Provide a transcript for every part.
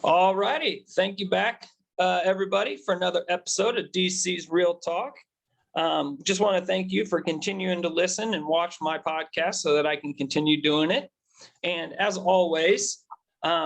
All righty. Thank you back, everybody, for another episode of DC's Real Talk. Just want to thank you for continuing to listen and watch my podcast so that I can continue doing it. And as always,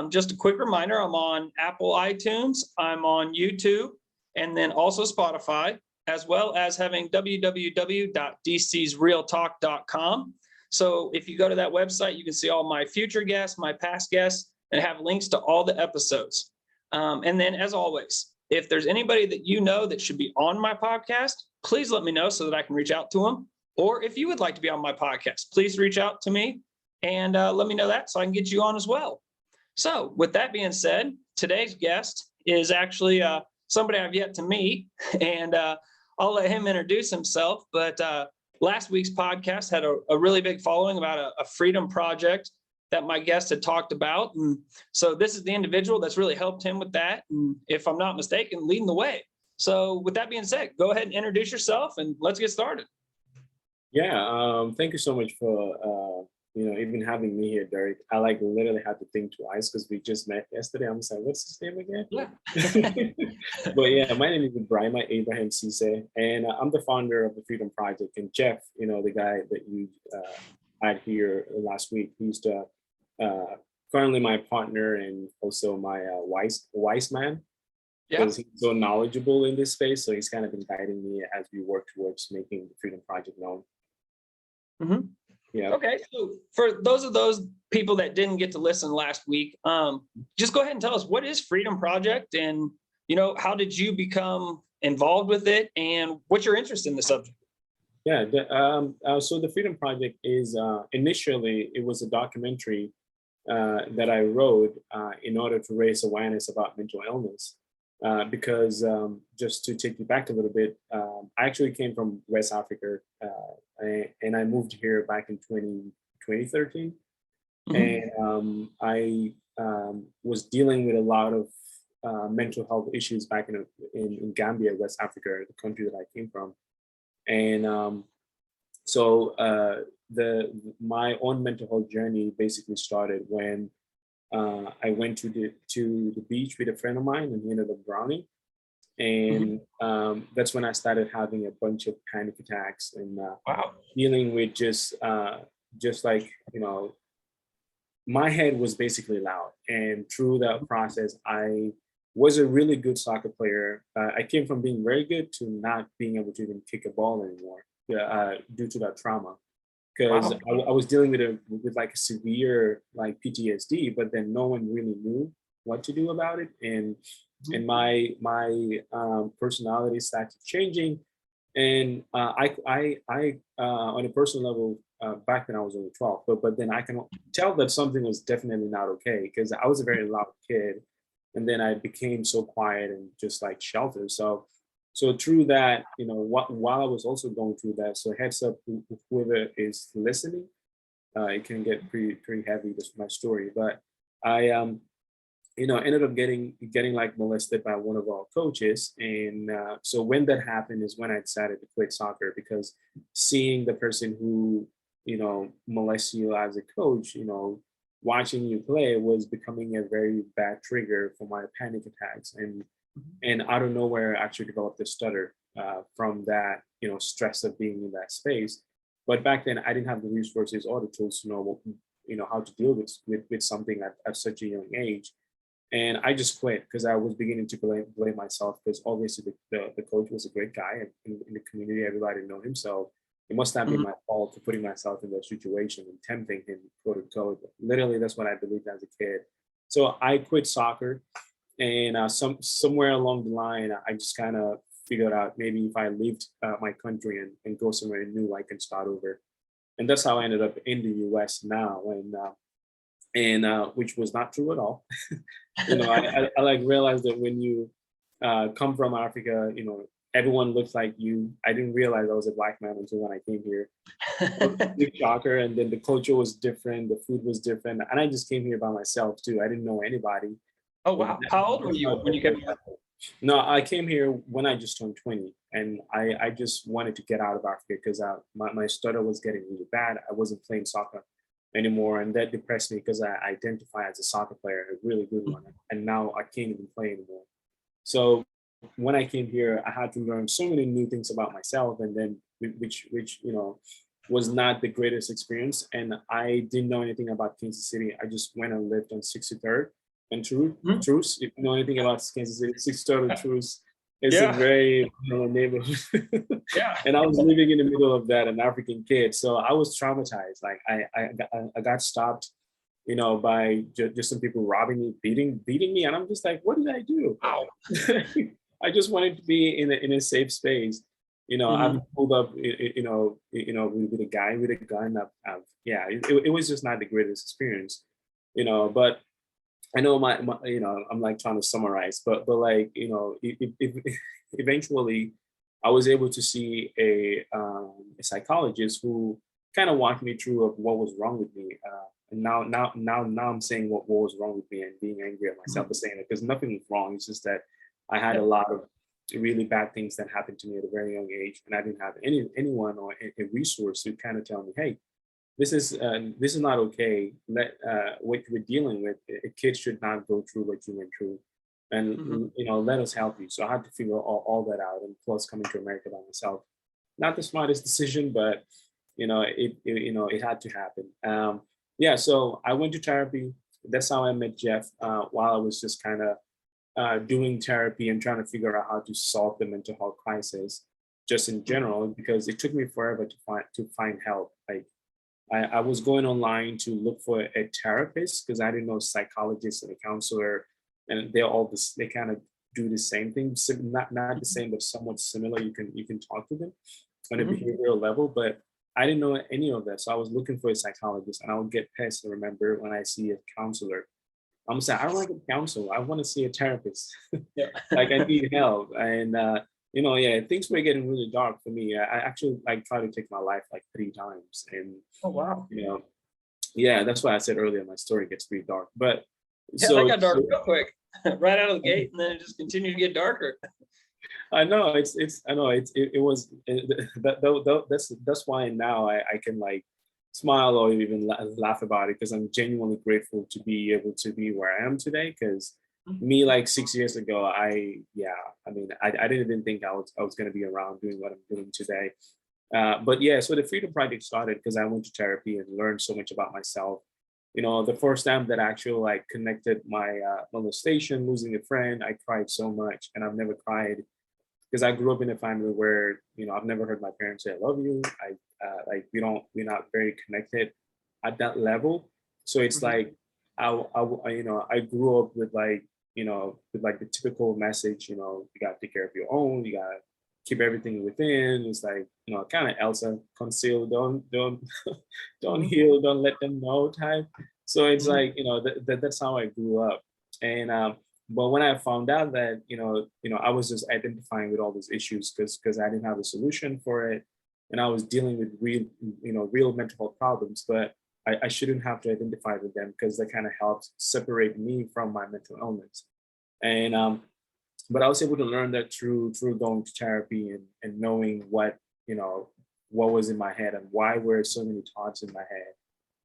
just a quick reminder, I'm on Apple iTunes, I'm on YouTube, and then also Spotify, as well as having www.dcsrealtalk.com. So if you go to that website, you can see all my future guests, my past guests, and have links to all the episodes. And then, as always, if there's anybody that you know that should be on my podcast, please let me know so that I can reach out to them. Or if you would like to be on my podcast, please reach out to me and let me know that so I can get you on as well. So with that being said, today's guest is actually somebody I've yet to meet, and I'll let him introduce himself. But last week's podcast had a really big following about a freedom project that my guest had talked about. And so this is the individual that's really helped him with that. And if I'm not mistaken, leading the way. So with that being said, go ahead and introduce yourself and let's get started. Yeah, thank you so much for even having me here, Derek. I literally had to think twice because we just met yesterday. I'm just like, what's his name again? Yeah. But yeah, my name is Ebrima, Abraham Sisay, and I'm the founder of the Freedom Project. And Jeff, the guy that you had here last week, he's the currently my partner and also my wise man, because he's so knowledgeable in this space. So he's kind of been guiding me as we work towards making the Freedom Project known. Mm-hmm. Yeah. Okay. So for those people that didn't get to listen last week, just go ahead and tell us, what is Freedom Project, and how did you become involved with it, and what's your interest in the subject? Yeah. So the Freedom Project is initially it was a documentary that I wrote in order to raise awareness about mental illness. Because just to take you back a little bit, I actually came from West Africa, and I moved here back in 2013. Mm-hmm. And I was dealing with a lot of mental health issues back in Gambia, West Africa, the country that I came from. And so my own mental health journey basically started when I went to the beach with a friend of mine, and he ended up drowning. And that's when I started having a bunch of panic attacks and dealing with just like, my head was basically loud. And through that process, I was a really good soccer player. I came from being very good to not being able to even kick a ball anymore due to that trauma. Because I was dealing with like a severe like PTSD, but then no one really knew what to do about it, and my personality started changing, and I on a personal level back then I was only 12, but then I can tell that something was definitely not okay, because I was a very loud kid, and then I became so quiet and just like sheltered. So through that, while I was also going through that, so heads up, whoever is listening, it can get pretty heavy, this my story. But I, ended up getting like molested by one of our coaches. And so when that happened is when I decided to quit soccer, because seeing the person who, molests you as a coach, watching you play was becoming a very bad trigger for my panic attacks. And out of nowhere, I actually developed a stutter from that, stress of being in that space. But back then, I didn't have the resources or the tools to know, how to deal with something at such a young age. And I just quit because I was beginning to blame myself, because obviously the coach was a great guy, and in the community, everybody know him. So it must not be my fault for putting myself in that situation and tempting him, quote unquote. Literally, that's what I believed as a kid. So I quit soccer. And somewhere along the line, I just kind of figured out maybe if I leave my country and go somewhere new, I can start over. And that's how I ended up in the US now, and which was not true at all. I like realized that when you come from Africa, everyone looks like you. I didn't realize I was a Black man until when I came here. Big shocker. And then the culture was different, the food was different, and I just came here by myself too. I didn't know anybody. Oh, wow. How old were you when you came here? No, I came here when I just turned 20, and I just wanted to get out of Africa because my stutter was getting really bad. I wasn't playing soccer anymore, and that depressed me because I identify as a soccer player, a really good one, and now I can't even play anymore. So when I came here, I had to learn so many new things about myself, and then which was not the greatest experience. And I didn't know anything about Kansas City. I just went and lived on 63rd and Mhm. Truce. If you know anything about Kansas City, 63rd and Truce is a Yeah. very neighborhood. Yeah. And I was living in the middle of that, an African kid. So I was traumatized. Like I got stopped, by just some people robbing me, beating me, and I'm just like, what did I do? Wow. I just wanted to be in a safe space. I've Mhm. pulled up, with a guy with a gun. Yeah, it was just not the greatest experience, But I know I'm like trying to summarize, but like, eventually I was able to see a psychologist who kind of walked me through of what was wrong with me. And now I'm saying what was wrong with me and being angry at myself Mhm. for saying it because nothing was wrong. It's just that I had a Yeah. lot of really bad things that happened to me at a very young age, and I didn't have anyone or a resource to kind of tell me, hey, this is not okay. What we're dealing with, a kid should not go through what you went through, and Mhm. let us help you. So I had to figure all that out, and plus coming to America by myself, not the smartest decision, but it had to happen. Yeah, so I went to therapy. That's how I met Jeff. While I was just kind of doing therapy and trying to figure out how to solve the mental health crisis, just in Mhm. general, because it took me forever to find help. Like I was going online to look for a therapist because I didn't know psychologist and a counselor, and they're all this. They kind of do the same thing, not the same, but somewhat similar. You can talk to them on a Mhm. behavioral level, but I didn't know any of that. So I was looking for a psychologist, and I would get pissed. I remember when I see a counselor, I'm saying I don't like a counselor. I want to see a therapist. Yeah. Like I need help, and yeah, things were getting really dark for me. I actually like tried to take my life like 3 times, and Oh, wow. you know yeah, that's why I said earlier my story gets pretty dark. But Yeah, that so, got dark real quick. Right out of the gate, and then it just continued to get darker. I know it's I know it was that's why now I can like smile or even laugh about it because I'm genuinely grateful to be able to be where I am today. Because Mhm. me like 6 years ago, I mean I didn't even think I was going to be around doing what I'm doing today. But yeah, so the Freedom Project started because I went to therapy and learned so much about myself. The first time that I actually like connected my molestation, losing a friend, I cried so much, and I've never cried because I grew up in a family where I've never heard my parents say "I love you." Like we're not very connected at that level. So it's Mhm. like I grew up with like with like the typical message. You gotta take care of your own. You gotta keep everything within. It's like kind of Elsa, conceal, don't don't Mhm. heal, don't let them know type. So it's Mhm. like that's how I grew up, and but when I found out that I was just identifying with all these issues because I didn't have a solution for it, and I was dealing with real mental health problems, but I shouldn't have to identify with them because that kind of helps separate me from my mental illness. And but I was able to learn that through going to therapy and knowing what was in my head and why were so many thoughts in my head.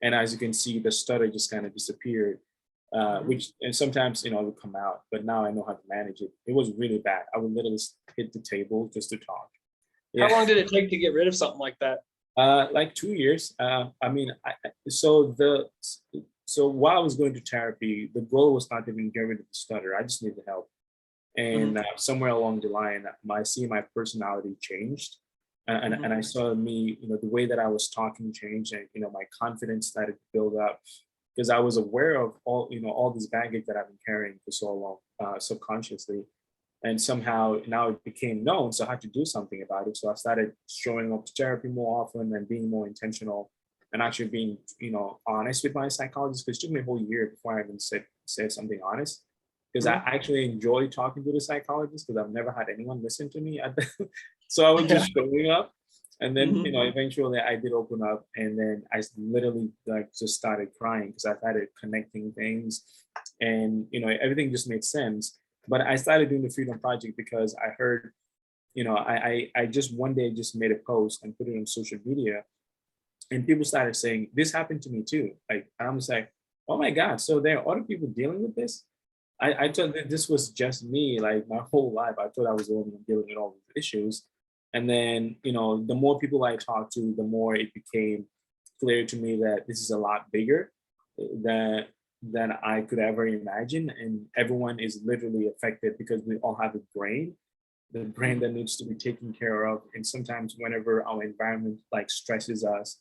And as you can see, the stutter just kind of disappeared, Mhm. which and sometimes it would come out, but now I know how to manage it. It was really bad. I would literally hit the table just to talk. How Yeah, long did it take to get rid of something like that? like 2 years. I mean, so while I was going to therapy, the goal was not to even get rid of the stutter. I just needed help. And Mhm. somewhere along the line, my personality changed, and Mhm. I saw me, the way that I was talking changed, and my confidence started to build up because I was aware of all this baggage that I've been carrying for so long, subconsciously, and somehow now it became known, so I had to do something about it. So I started showing up to therapy more often and being more intentional, and actually being honest with my psychologist, because it took me a whole year before I even said something honest, because I Mhm. actually enjoy talking to the psychologist because I've never had anyone listen to me. So I was Yeah. just showing up, and then Mhm. eventually I did open up, and then literally like just started crying because I started connecting things, and everything just made sense. But I started doing the Freedom Project because I heard, I just one day just made a post and put it on social media, And people started saying, this happened to me too. Like, I'm just like, oh my God. So there are other people dealing with this. I thought that this was just me, like my whole life. I thought I was the only one dealing with all these issues. And then, the more people I talked to, the more it became clear to me that this is a lot bigger than than I could ever imagine. And everyone is literally affected because we all have the brain that needs to be taken care of. And sometimes whenever our environment like stresses us,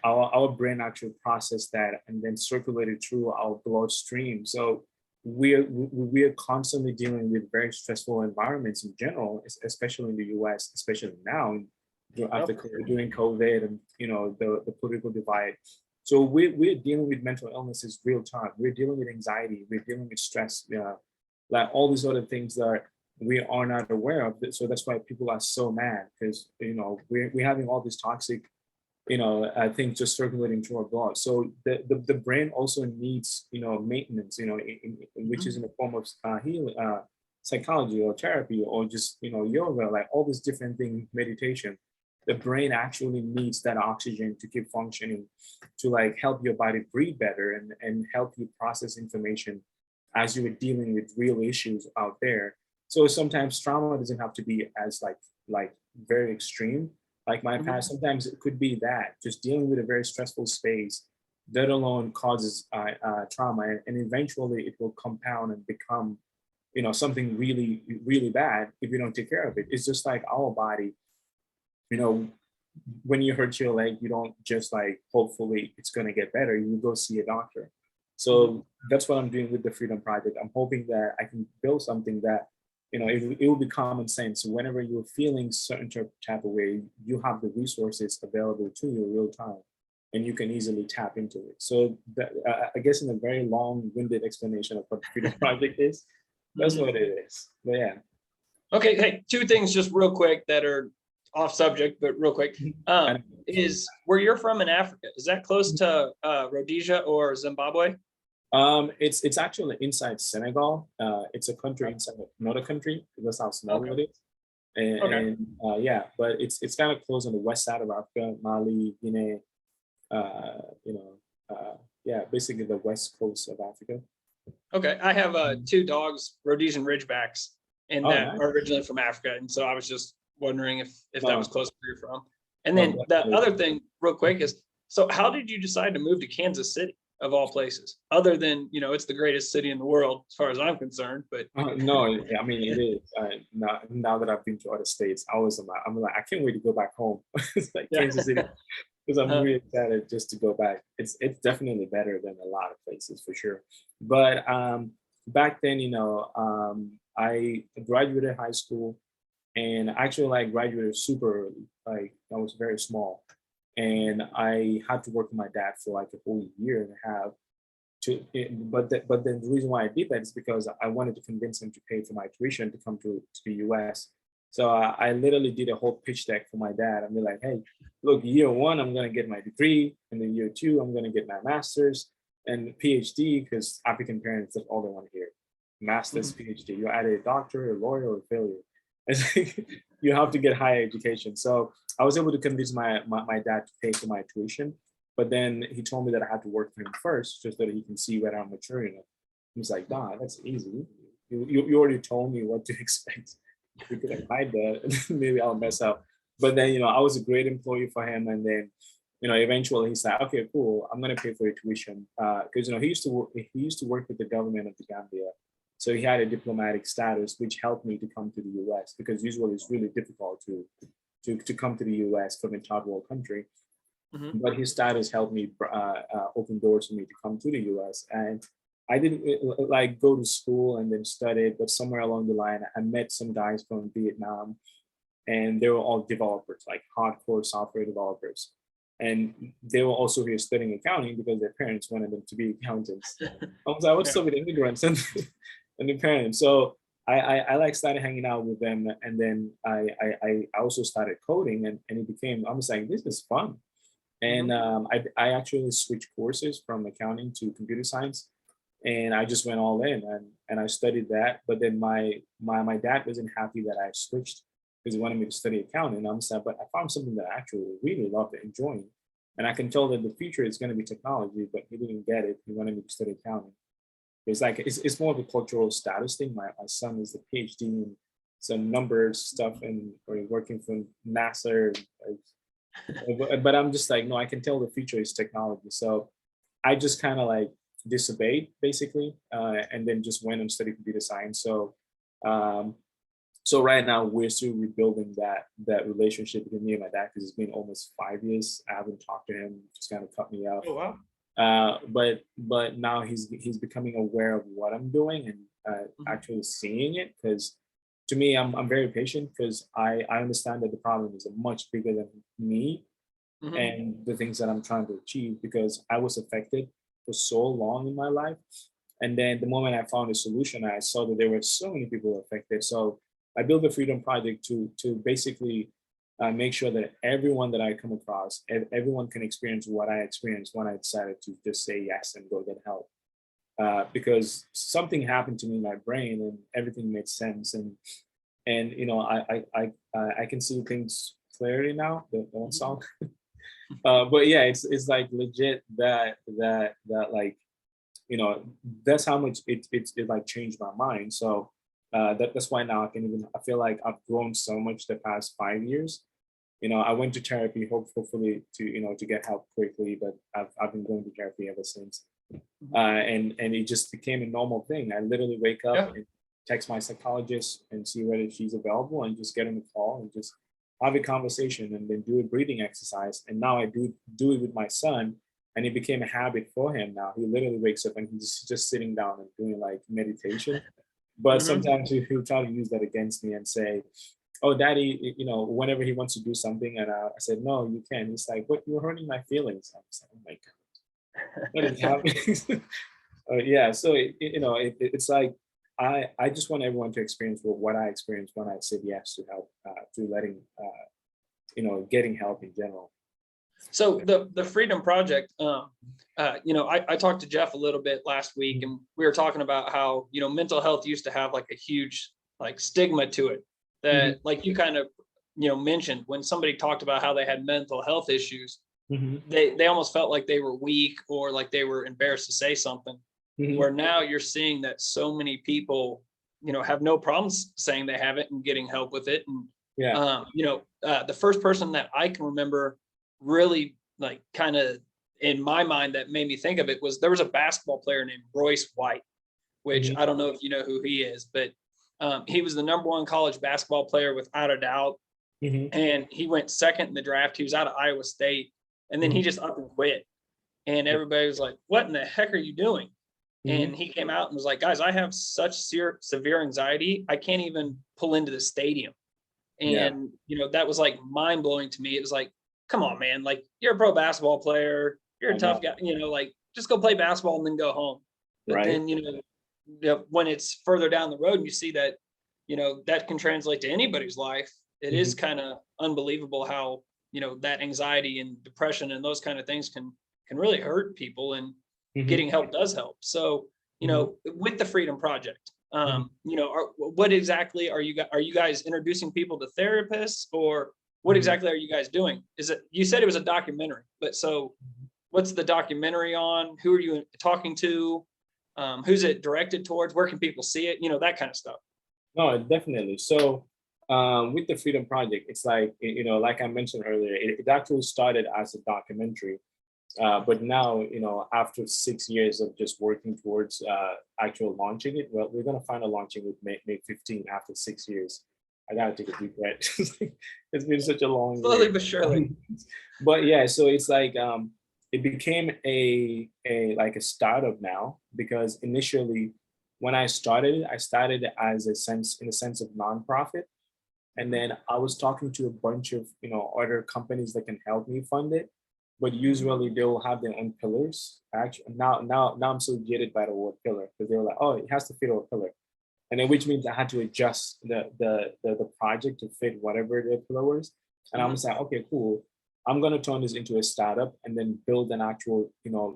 our brain actually process that and then circulate it through our bloodstream. So we're constantly dealing with very stressful environments in general, especially in the US, especially now after during COVID and the political divide. So we're dealing with mental illnesses real time. We're dealing with anxiety. We're dealing with stress, like all these other things that we are not aware of. So that's why people are so mad because we're having all this toxic I think just circulating through our blood. So the brain also needs, maintenance, which is in the form of healing, psychology or therapy or just, yoga, like all these different things, meditation. The brain actually needs that oxygen to keep functioning, to like help your body breathe better and help you process information as you are dealing with real issues out there. So sometimes trauma doesn't have to be as like very extreme like my past. Sometimes it could be that just dealing with a very stressful space that alone causes trauma, and eventually it will compound and become something really really bad if we don't take care of it. It's just like our body, you know when you hurt your leg, you don't just like hopefully it's going to get better, you go see a doctor. So that's what I'm doing with the Freedom Project. I'm hoping that I can build something that it will be common sense. Whenever you're feeling certain type of way, you have the resources available to you real time, and you can easily tap into it. So I guess in a very long-winded explanation of what the Freedom Project is, that's what it is. But yeah. Okay, hey, two things just real quick that are off subject, but real quick. Is where you're from in Africa, is that close to Rhodesia or Zimbabwe? It's actually inside Senegal. It's a country inside another country. That's how small it is. And yeah, but it's kind of close on the west side of Africa, Mali, Guinea. Yeah, basically the west coast of Africa. Okay, I have two dogs, Rhodesian Ridgebacks, and that Nice. are originally from Africa, and so I was just wondering if that was close to where you're from. And No, then the definitely. other thing, real quick, is so how did you decide to move to Kansas City of all places? Other than it's the greatest city in the world as far as I'm concerned, but No, I mean it is. Now that I've been to other states, I'm like I can't wait to go back home. It's like yeah. Kansas City because I'm really excited just to go back. It's definitely better than a lot of places for sure. But back then, I graduated high school, and actually I graduated super early. Like I was very small, and I had to work with my dad for like a whole year and a half but then the reason why I did that is because I wanted to convince him to pay for my tuition to come to the US. So I literally did a whole pitch deck for my dad. I'm like, hey, look, year one, I'm going to get my degree. And then year two, I'm going to get my master's and PhD because African parents, that's all they want to hear. Master's, PhD. You're either a doctor, a lawyer, or a failure. It's like, you have to get higher education. So I was able to convince my dad to pay for my tuition. But then he told me that I had to work for him first, just so that he can see whether I'm mature enough. He was like, "Nah, that's easy. You already told me what to expect. You could have hide that. Maybe I'll mess up." But then I was a great employee for him, and then eventually he said, "Okay, cool. I'm gonna pay for your tuition." Because he used to work with the government of the Gambia, so he had a diplomatic status, which helped me to come to the U.S. because usually it's really difficult to come to the U.S. from a third world country. But his status helped me open doors for me to come to the US. And I didn't like go to school and then studied, but somewhere along the line, I met some guys from Vietnam, and they were all developers, like hardcore software developers. And they were also here studying accounting because their parents wanted them to be accountants. I was like, what's up with immigrants and the parents? So I like started hanging out with them, and then I also started coding, and it became, I was like, this is fun. And I actually switched courses from accounting to computer science, and I just went all in and I studied that. But then my dad wasn't happy that I switched because he wanted me to study accounting. And I'm saying, but I found something that I actually really loved and enjoying. And I can tell that the future is going to be technology, but he didn't get it. He wanted me to study accounting. It's like it's more of a cultural status thing. My son is a PhD in some numbers stuff and or working for NASA. But I'm just like, no, I can tell the future is technology. So I just kind of like disobeyed basically, and then just went and studied computer science. Um, so right now we're still rebuilding that relationship between me and my dad because it's been almost 5 years. I haven't talked to him; just kind of cut me off. Oh, wow. But now he's becoming aware of what I'm doing and Mhm. actually seeing it. Because to me, I'm very patient because I understand that the problem is much bigger than me Mhm. and the things that I'm trying to achieve. Because I was affected for so long in my life, and then the moment I found a solution, I saw that there were so many people affected. So I built the Freedom Project to basically make sure that everyone that I come across, everyone can experience what I experienced when I decided to just say yes and go get help. Because something happened to me in my brain and everything made sense, and you know I can see things clearly now. The one Mhm. song, but yeah, it's like legit that like you know that's how much it like changed my mind. So that's why now I feel like I've grown so much the past 5 years. I went to therapy hopefully to to get help quickly, but I've been going to therapy ever since. Mhm. And it just became a normal thing. I literally wake up Yeah. and text my psychologist and see whether she's available and just get on the call and just have a conversation and then do a breathing exercise. And now I do it with my son, and it became a habit for him now. He literally wakes up and he's just sitting down and doing like meditation. But Mhm. sometimes he'll try to use that against me and say, "Oh, daddy, whenever he wants to do something," and I said, "No, you can't." He's like, "But you're hurting my feelings." I'm just like, "Oh my god, what is happening?" Yeah, so it's like I just want everyone to experience what I experienced when I said yes to help, through letting getting help in general. So the Freedom Project, I talked to Jeff a little bit last week, and we were talking about how mental health used to have like a huge like stigma to it. Hmm. That like you kind of mentioned when somebody talked about how they had mental health issues, Hmm. they almost felt like they were weak or like they were embarrassed to say something. Hmm. Where now you're seeing that so many people have no problems saying they have it and getting help with it. And Yeah. the first person that I can remember really like kind of in my mind that made me think of it was there was a basketball player named Royce White, which Hmm. I don't know if you know who he is, but he was the number one college basketball player without a doubt. Hmm. And he went second in the draft. He was out of Iowa State, and then he Hmm. just up and quit. And Yeah. everybody was like, "What in the heck are you doing?" Hmm. And he came out and was like, "Guys, I have such severe anxiety, I can't even pull into the stadium." Yeah. And that was like mind blowing to me. It was like, come on, man, like you're a pro basketball player, you're a I tough know. guy, like just go play basketball and then go home. But Right. then when it's further down the road and you see that that can translate to anybody's life, it is Hmm. kind of unbelievable how that anxiety and depression and those kind of things can really hurt people, and Hmm. getting help does help. So Hmm. with the Freedom Project, Hmm. what exactly are you guys introducing people to therapists, or what Hmm. exactly are you guys doing? Is it, you said it was a documentary, but so what's the documentary on? Who are you talking to? Who's it directed towards? Where can people see it? That kind of stuff. No, definitely. So, with the Freedom Project, it's like like I mentioned earlier, it actually started as a documentary, but now after 6 years of just working towards actual launching it, well, we're gonna final launching with May 15 after 6 years. I gotta take a deep breath. It's been such a long Slowly year. but surely. But yeah, so it's like it became a like a startup now, because initially when I started it as a sense in a sense of nonprofit, and Mhm, then I was talking to a bunch of other companies that can help me fund it, but mhm, usually they will have their own pillars. Actually, now I'm so jaded by the word pillar, because they were like, oh, it has to fit our pillar, and then which means I had to adjust the project to fit whatever the pillar was. And I'm mhm, just like, okay, cool. I'm gonna turn this into a startup and then build an actual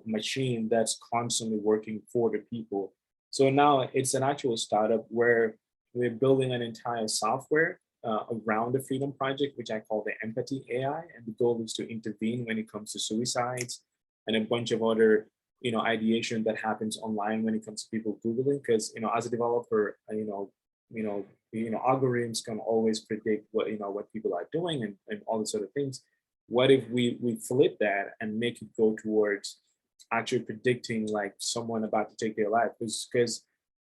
machine that's constantly working for the people. So now it's an actual startup where we're building an entire software around the Freedom Project, which I call the Empathy AI. And the goal is to intervene when it comes to suicides and a bunch of other, ideation that happens online when it comes to people Googling. Because, as a developer, algorithms can always predict what people are doing and all these sort of things. What if we flip that and make it go towards actually predicting like someone about to take their life? Because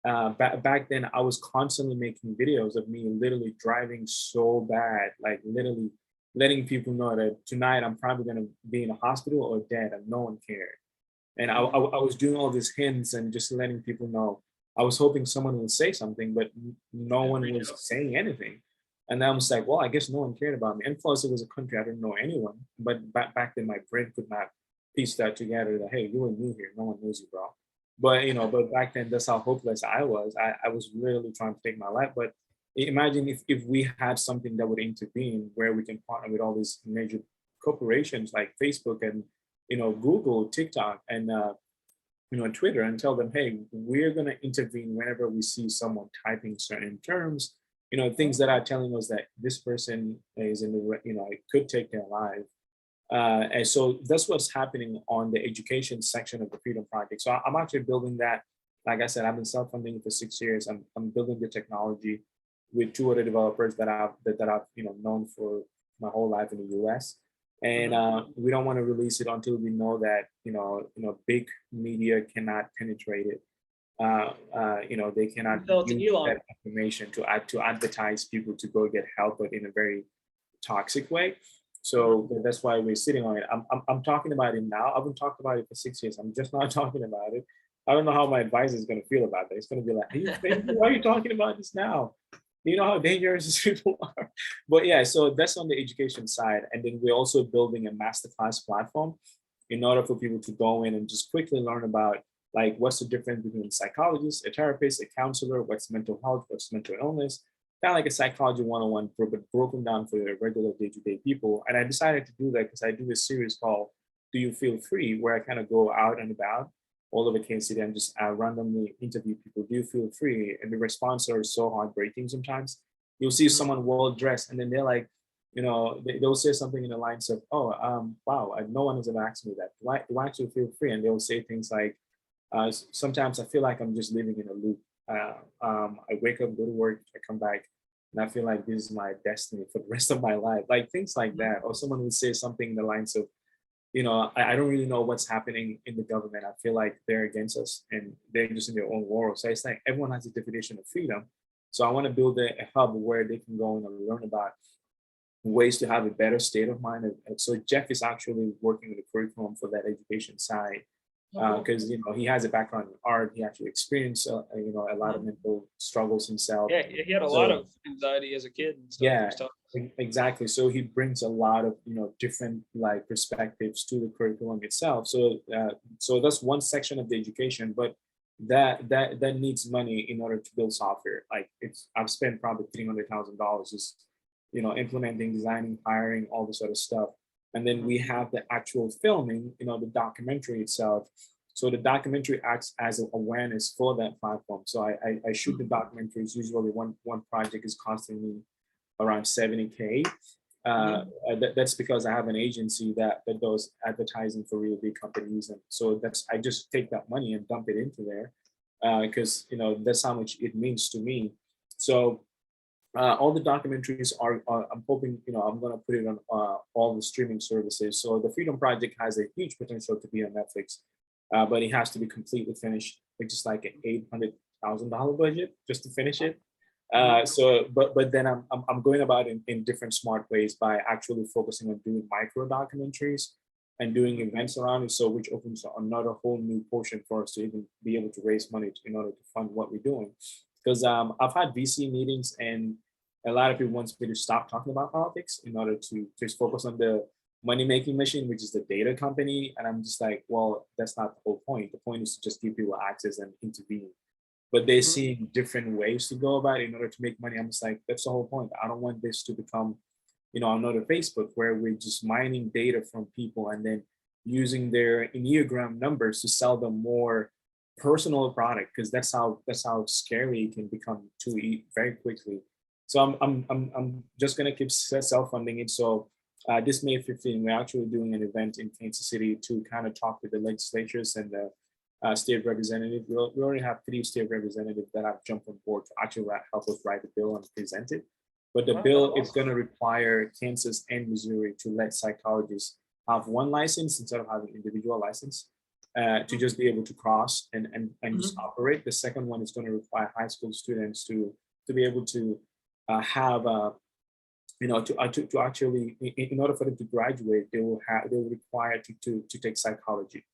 back then I was constantly making videos of me literally driving so bad, like literally letting people know that tonight I'm probably going to be in a hospital or dead, and no one cared. And I was doing all these hints and just letting people know. I was hoping someone would say something, but no one was saying anything. And then I was like, well, I guess no one cared about me. And plus, it was a country I didn't know anyone. But back then, my brain could not piece that together. That hey, you are new here, no one knows you, bro. But but back then, that's how hopeless I was. I was literally trying to take my life. But imagine if we had something that would intervene, where we can partner with all these major corporations like Facebook and Google, TikTok, and Twitter, and tell them, hey, we're going to intervene whenever we see someone typing certain terms, things that are telling us that this person is in the, it could take their life. And so that's what's happening on the education section of the Freedom Project. So I'm actually building that. Like I said, I've been self-funding for 6 years. I'm building the technology with two other developers that I've known for my whole life in the US. And we don't want to release it until we know that big media cannot penetrate it. They cannot use that information to advertise people to go get help, but in a very toxic way. So that's why we're sitting on it. I'm talking about it now. I've been talking about it for 6 years. I'm just not talking about it. I don't know how my advisor is going to feel about that. It's going to be like, hey, why are you talking about this now? You know how dangerous these people are. But yeah, so that's on the education side. And then we're also building a masterclass platform in order for people to go in and just quickly learn about like what's the difference between a psychologist, a therapist, a counselor, what's mental health, what's mental illness, kind of like a psychology 101, but broken down for the regular day-to-day people. And I decided to do that because I do a series called Do You Feel Free, where I kind of go out and about all over Kansas City and just randomly interview people. Do you feel free? And the responses are so heartbreaking sometimes. You'll see someone well dressed, and then they're like, they'll say something in the lines of, "Oh, wow, no one has ever asked me that. Do I actually feel free?" And they'll say things like, "Sometimes I feel like I'm just living in a loop. I wake up, go to work, I come back, and I feel like this is my destiny for the rest of my life." Like things like that. Or someone would say something in the lines of, I don't really know what's happening in the government. I feel like they're against us and they're just in their own world. So it's like everyone has a definition of freedom. So I want to build a hub where they can go in and learn about ways to have a better state of mind. And so Jeff is actually working with the curriculum for that education side because he has a background in art. He actually experienced a lot of mental struggles himself. Yeah, he had a lot of anxiety as a kid. And stuff. Yeah, exactly. So he brings a lot of different like perspectives to the curriculum itself. So so that's one section of the education, but that needs money in order to build software. Like I've spent probably $300,000 just implementing, designing, hiring, all this sort of stuff. And then we have the actual filming, the documentary itself. So the documentary acts as an awareness for that platform. So I shoot the documentaries. Usually one project is costing me around 70K. That's because I have an agency that does advertising for really big companies. And so I just take that money and dump it into there because, that's how much it means to me. So all the documentaries are I'm hoping, I'm going to put it on all the streaming services. So the Freedom Project has a huge potential to be on Netflix, but it has to be completely finished, which is like an $800,000 budget just to finish it. But then I'm going about it in different smart ways by actually focusing on doing micro documentaries and doing events around it. So which opens another whole new portion for us to even be able to raise money in order to fund what we're doing. Because I've had VC meetings and a lot of people want me to stop talking about politics in order to just focus on the money-making machine, which is the data company. And I'm just like, well, that's not the whole point. The point is to just give people access and intervene. But they're seeing different ways to go about it in order to make money. I'm just like, that's the whole point. I don't want this to become, another Facebook where we're just mining data from people and then using their Enneagram numbers to sell them more personal product, because that's how scary it can become very quickly. So I'm just gonna keep self-funding it. So this May 15, we're actually doing an event in Kansas City to kind of talk with the legislatures and the state representative. We already have 3 state representatives that have jumped on board to actually help us write the bill and present it. But the Wow, bill that's is going to require Kansas and Missouri to let psychologists have one license instead of having individual license to just be able to cross and just operate. The second one is going to require high school students to be able to have to actually in order for them to graduate, they will require to take psychology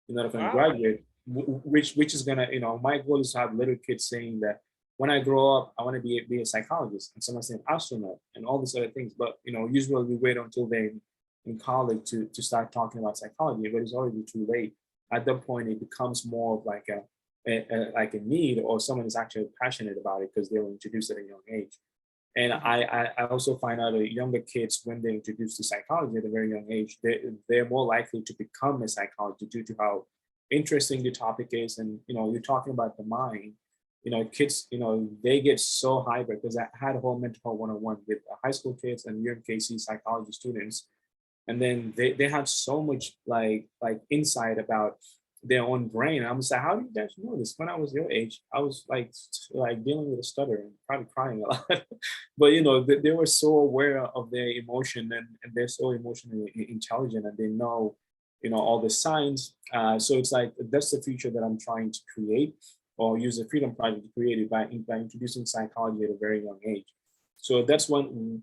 in order for them to wow. graduate, which is gonna, my goal is to have little kids saying that when I grow up, I want to be a psychologist, and someone saying astronaut and all these other things. But usually we wait until they in college to start talking about psychology, but it's already too late. At that point, it becomes more of like a need, or someone is actually passionate about it because they were introduced at a young age. And I also find out that younger kids, when they're introduced to psychology at a very young age, they're more likely to become a psychologist due to how interesting the topic is. And, you're talking about the mind, kids, they get so hyper, because I had a whole mental health 101 with high school kids and UMKC psychology students. And then they had so much like insight about their own brain. I was like, how did you guys know this? When I was your age, I was like dealing with a stutter and probably crying a lot. But they were so aware of their emotion, and they're so emotionally intelligent, and they know all the signs. So it's like that's the future that I'm trying to create, or use the Freedom Project to create it by introducing psychology at a very young age. So that's one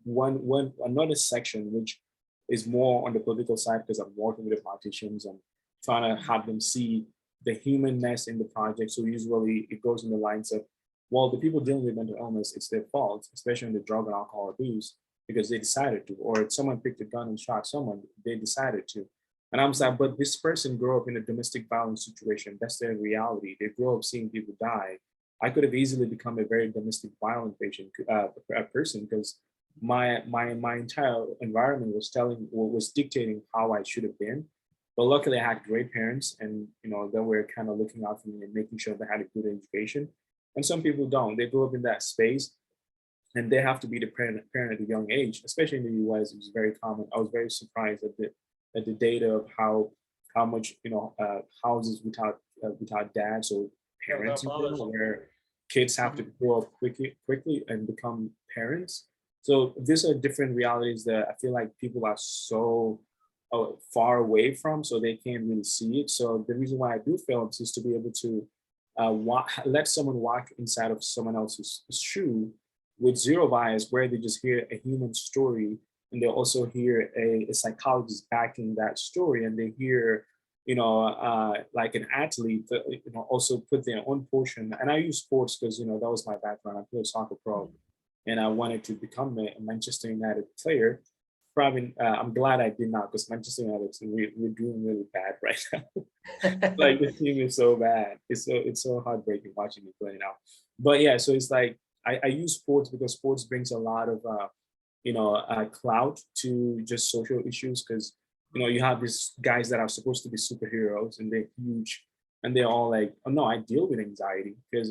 another section which is more on the political side, because I'm working with the politicians and trying to have them see the humanness in the project. So usually it goes in the lines of, well, the people dealing with mental illness, it's their fault, especially in the drug and alcohol abuse, because they decided to, or if someone picked a gun and shot someone, they decided to. And I'm like, but this person grew up in a domestic violence situation. That's their reality. They grew up seeing people die. I could have easily become a very domestic violent person, because my entire environment was dictating how I should have been. But luckily, I had great parents, and they were kind of looking out for me and making sure they had a good education. And some people don't. They grow up in that space, and they have to be the parent at a young age. Especially in the U.S., it was very common. I was very surprised at the data of how much houses without dads or Yeah, without parents in fathers. general, where kids have to grow up quickly and become parents. So these are different realities that I feel like people are so far away from, so they can't really see it. So the reason why I do films is to be able to let someone walk inside of someone else's shoe with zero bias, where they just hear a human story, and they also hear a psychologist backing that story, and they hear like an athlete that, also put their own portion. And I use sports because that was my background. I played soccer pro, and I wanted to become a Manchester United player. Probably, I'm glad I did not, because Manchester United, we're doing really bad right now. Like the team is so bad. It's so heartbreaking watching me play now. But yeah, so it's like I use sports because sports brings a lot of clout to just social issues, because you have these guys that are supposed to be superheroes, and they're huge, and they're all like, oh no, I deal with anxiety, because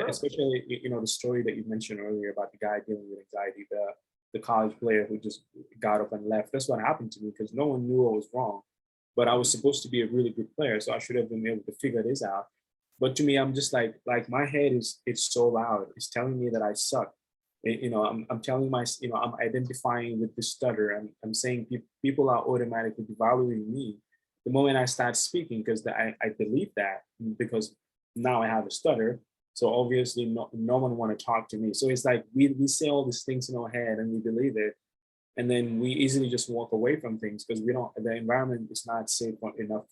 especially the story that you mentioned earlier about the guy dealing with anxiety, the college player who just got up and left. That's what happened to me, because no one knew I was wrong, but I was supposed to be a really good player, so I should have been able to figure this out. But to me, I'm just like my head is, it's so loud. It's telling me that I suck. I'm telling I'm identifying with the stutter. I'm saying people are automatically devaluing me the moment I start speaking, because I believe that, because now I have a stutter. So obviously no one want to talk to me. So it's like we say all these things in our head and we believe it. And then we easily just walk away from things, because the environment is not safe enough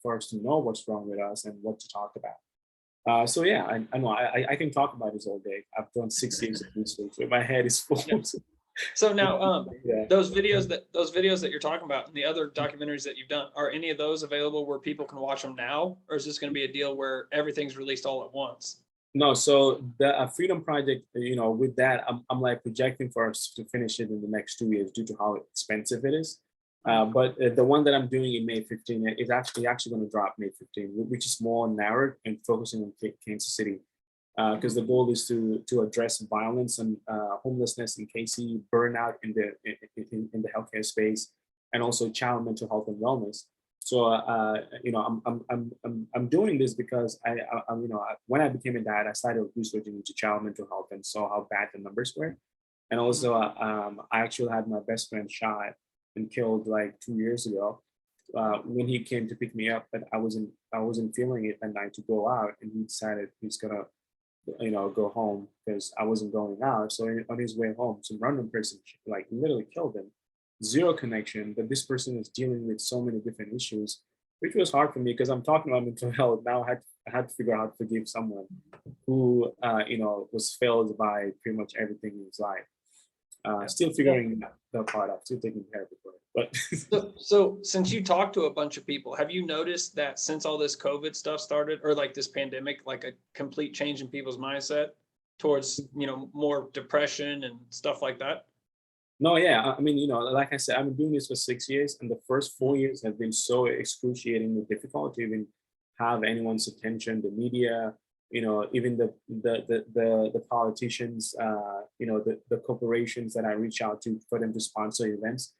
for us to know what's wrong with us and what to talk about. So yeah, I know I can talk about this all day. I've done 6 years of research, so my head is full. Yeah. So now, Yeah. those videos that you're talking about, and the other documentaries that you've done, are any of those available where people can watch them now, or is this going to be a deal where everything's released all at once? No, so the Freedom Project, with that, I'm like projecting for us to finish it in the next 2 years due to how expensive it is. But the one that I'm doing in May 15 is actually going to drop May 15, which is more narrowed and focusing on Kansas City. because the goal is to address violence and homelessness in KC, burnout in the healthcare space, and also child mental health and wellness. So I'm doing this because when I became a dad, I started researching into child mental health and saw how bad the numbers were. And also, I actually had my best friend shot and killed like 2 years ago. When he came to pick me up, but I wasn't feeling it that night to go out, and he decided he's gonna go home because I wasn't going out. So on his way home, some random person like literally killed him. Zero connection, but this person was dealing with so many different issues, which was hard for me because I'm talking about mental health now. I had to figure out how to forgive someone who was failed by pretty much everything in his life. Still figuring that part out, still taking therapy for it. But So since you talked to a bunch of people, have you noticed that since all this COVID stuff started, or like this pandemic, like a complete change in people's mindset towards, more depression and stuff like that? no, yeah, I mean, like I said, I've been doing this for 6 years, and the first 4 years have been so excruciatingly difficult to even have anyone's attention, the media, even the politicians, the corporations that I reach out to for them to sponsor events.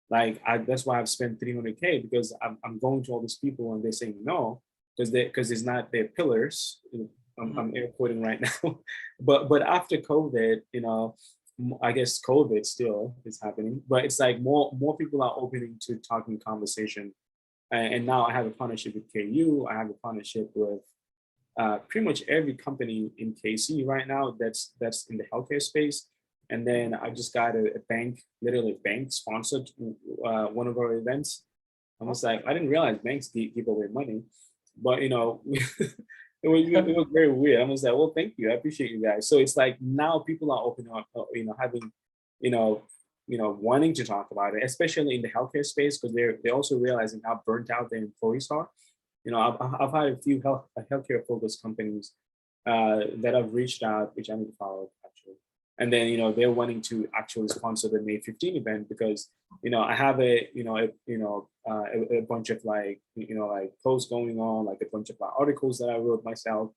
Like that's why I've spent 300K, because I'm going to all these people and they're saying no because it's not their pillars. I'm air quoting right now, but after COVID, I guess COVID still is happening, but it's like more people are opening to talking conversation. And now I have a partnership with KU. I have a partnership with pretty much every company in KC right now that's in the healthcare space. And then I just got a bank, literally a bank sponsored one of our events. I was like, I didn't realize banks give away money, but it was very weird. I was like, well, thank you, I appreciate you guys. So it's like now people are opening up, having, wanting to talk about it, especially in the healthcare space, because they're also realizing how burnt out their employees are. I've had a few healthcare focused companies that have reached out, which I need to follow actually. And then they're wanting to actually sponsor the May 15 event because I have a bunch of like posts going on, like a bunch of articles that I wrote myself,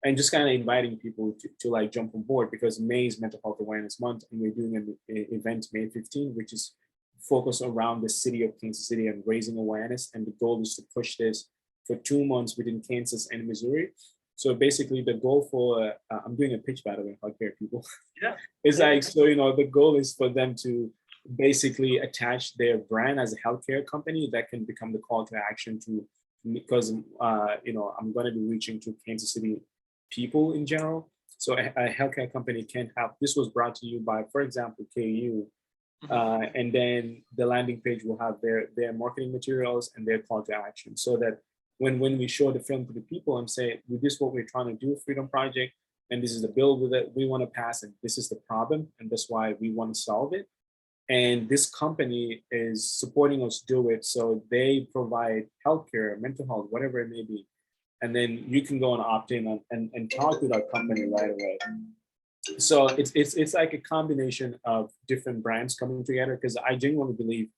and just kind of inviting people to like jump on board because May is Mental Health Awareness Month, and we're doing an event May 15, which is focused around the city of Kansas City and raising awareness. And the goal is to push this for 2 months within Kansas and Missouri. So basically the goal for, I'm doing a pitch by the way, healthcare people. Yeah. It's like, so, the goal is for them to basically attach their brand as a healthcare company that can become the call to action to, because, I'm going to be reaching to Kansas City people in general. So a healthcare company can have, this was brought to you by, for example, KU. And then the landing page will have their marketing materials and their call to action, so that when we show the film to the people and say, well, this is what we're trying to do, Freedom Project, and this is the bill that we want to pass, and this is the problem, and that's why we want to solve it. And this company is supporting us do it. So they provide healthcare, mental health, whatever it may be. And then you can go and opt in and talk with our company right away. So it's like a combination of different brands coming together, because I genuinely believe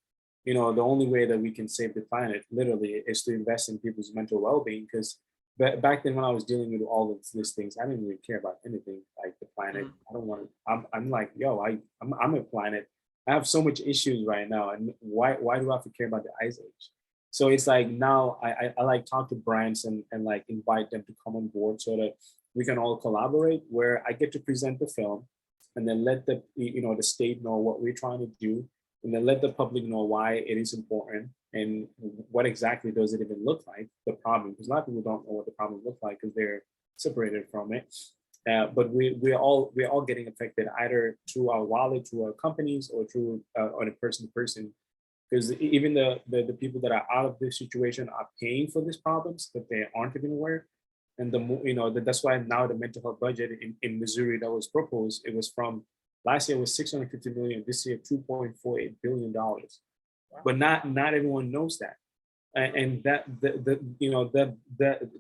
the only way that we can save the planet literally is to invest in people's mental well-being. Because back then when I was dealing with all of these things, I didn't really care about anything like the planet. I don't want to, I'm like, yo, I'm a planet. I have so much issues right now, and why do I have to care about the ice age? So it's like now I like talk to brands and like invite them to come on board so that we can all collaborate, where I get to present the film and then let the state know what we're trying to do, and then let the public know why it is important and what exactly does it even look like, the problem, because a lot of people don't know what the problem looks like because they're separated from it. But we're all getting affected either through our wallet, through our companies, or through on a person to person, because even the people that are out of this situation are paying for these problems that they aren't even aware. And that's why now the mental health budget in Missouri that was proposed, it was from last year was 650 million, this year $2.48 billion. But not everyone knows that, and that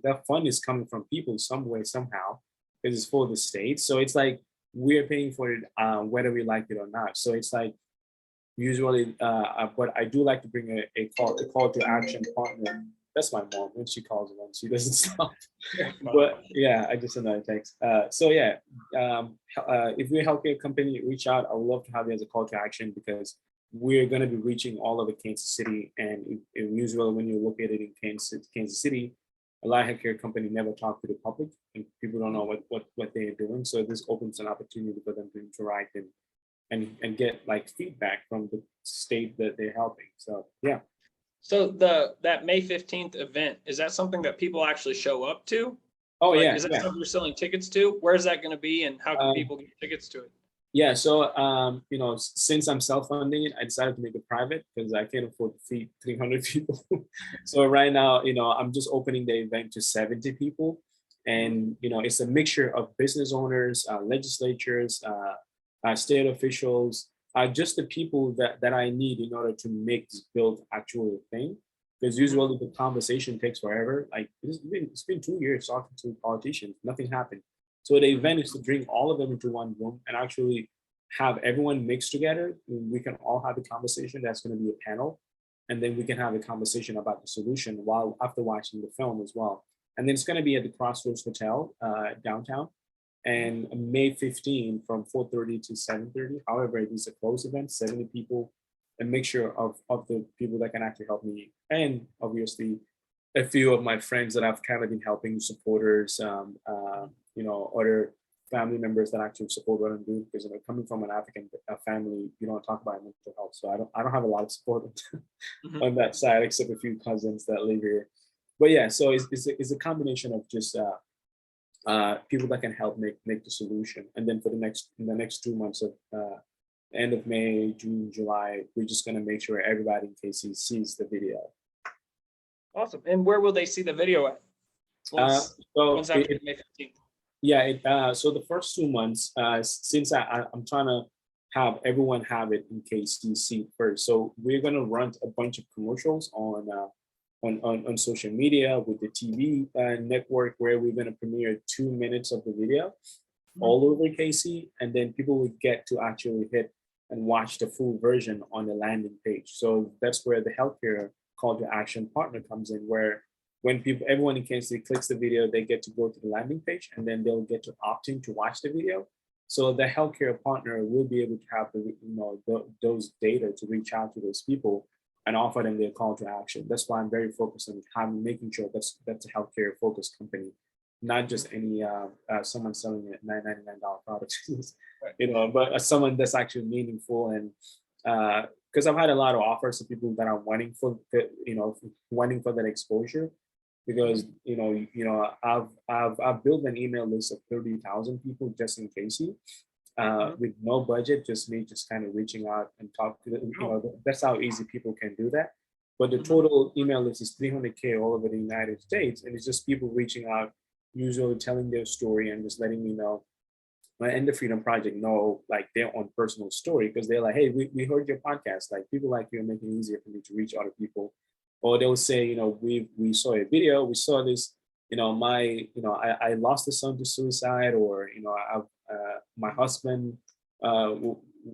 that fund is coming from people some way somehow, because it's for the state. So it's like we're paying for it whether we like it or not. So it's like usually, but I do like to bring a call to action partner That's my mom when she calls when she doesn't stop. Yeah. But yeah, I just sent her a text. So yeah, if we're a healthcare company, reach out. I would love to have you as a call to action because we're going to be reaching all over Kansas City. And usually when you're located in Kansas City, a lot of healthcare companies never talk to the public and people don't know what they are doing. So this opens an opportunity for them to interact and get like feedback from the state that they're helping. So yeah. So that May 15th event, is that something that people actually show up to? Oh Like, yeah, is that yeah. something you're selling tickets to? Where is that going to be and how can Um, people get tickets to it? Yeah, so since I'm self-funding it, I decided to make it private because I can't afford to feed 300 people. So right now, I'm just opening the event to 70 people, and it's a mixture of business owners, legislatures, state officials, just the people that I need in order to make this build actually a thing. Because Mhm. usually the conversation takes forever. Like it's been 2 years talking to politicians, nothing happened. So the Mhm. event is to bring all of them into one room and actually have everyone mixed together. We can all have a conversation. That's going to be a panel, and then we can have a conversation about the solution while after watching the film as well. And then it's going to be at the Crossroads Hotel downtown, and May 15 from 4:30 to 7:30. However, it is a closed event, 70 people, a mixture of the people that can actually help me, and obviously a few of my friends that I've kind of been helping, supporters, other family members that actually support what I'm doing. Because coming from an African family, you don't talk about mental health, so I don't have a lot of support Mhm. on that side, except a few cousins that live here. But yeah, so it's a combination of just people that can help make the solution, and then for in the next 2 months of end of May, June, July, we're just gonna make sure everybody in KC sees the video. Awesome. And where will they see the video at Uh, once so once after it, May 15th? Yeah, so the first 2 months, since I'm trying to have everyone have it in KCC first, so we're gonna run a bunch of commercials on social media with the TV network where we're gonna premiere 2 minutes of the video Mhm. all over KC, and then people will get to actually hit and watch the full version on the landing page. So that's where the healthcare call to action partner comes in, where when everyone in Kansas City clicks the video, they get to go to the landing page, and then they'll get to opt in to watch the video. So the healthcare partner will be able to have those data to reach out to those people and offer them their call to action. That's why I'm very focused on having making sure that's a healthcare focused company, not Mhm. just any someone selling a $999 product, Right. but someone that's actually meaningful. And because I've had a lot of offers of people that are wanting for that exposure, because Mhm. I've built an email list of 30,000 people just in case, Mhm. with no budget, just me just kind of reaching out and talk to them. Oh. That's how easy people can do that. But the Mhm. total email list is 300K all over the United States, and it's just people reaching out, usually telling their story and just letting me know. And the Freedom Project know like their own personal story, because they're like, hey, we heard your podcast. Like people like you are making it easier for me to reach other people. Or they'll say, we saw a video, we saw this, I lost a son to suicide, or my husband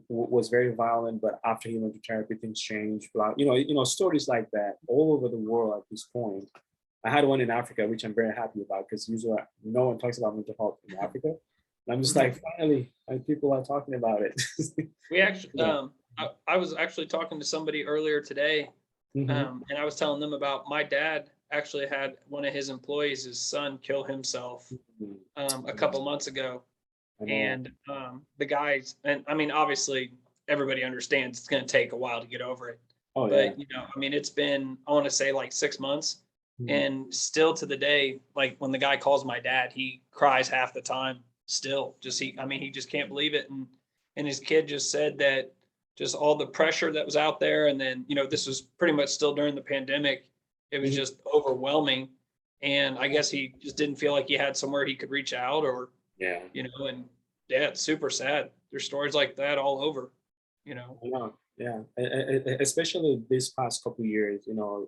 was very violent, but after he went to therapy, things changed. Blah, stories like that all over the world at this point. I had one in Africa, which I'm very happy about, because usually no one talks about mental health in Africa. And I'm just Mhm. like, finally, people are talking about it. We actually, Yeah. I was actually talking to somebody earlier today, Hmm. and I was telling them about my dad actually had one of his employees, his son, kill himself a couple months ago. I know. And the guys, and I mean, obviously, everybody understands it's going to take a while to get over it. Oh yeah. But, I mean, it's been, I want to say like 6 months. Mhm. And still to the day, like when the guy calls my dad, he cries half the time still. I mean, he just can't believe it. And his kid just said that just all the pressure that was out there. And then, this was pretty much still during the pandemic. It was Mhm. just overwhelming. And I guess he just didn't feel like he had somewhere he could reach out, or Yeah. and yeah, it's super sad. There's stories like that all over, I know. Yeah. Especially this past couple years,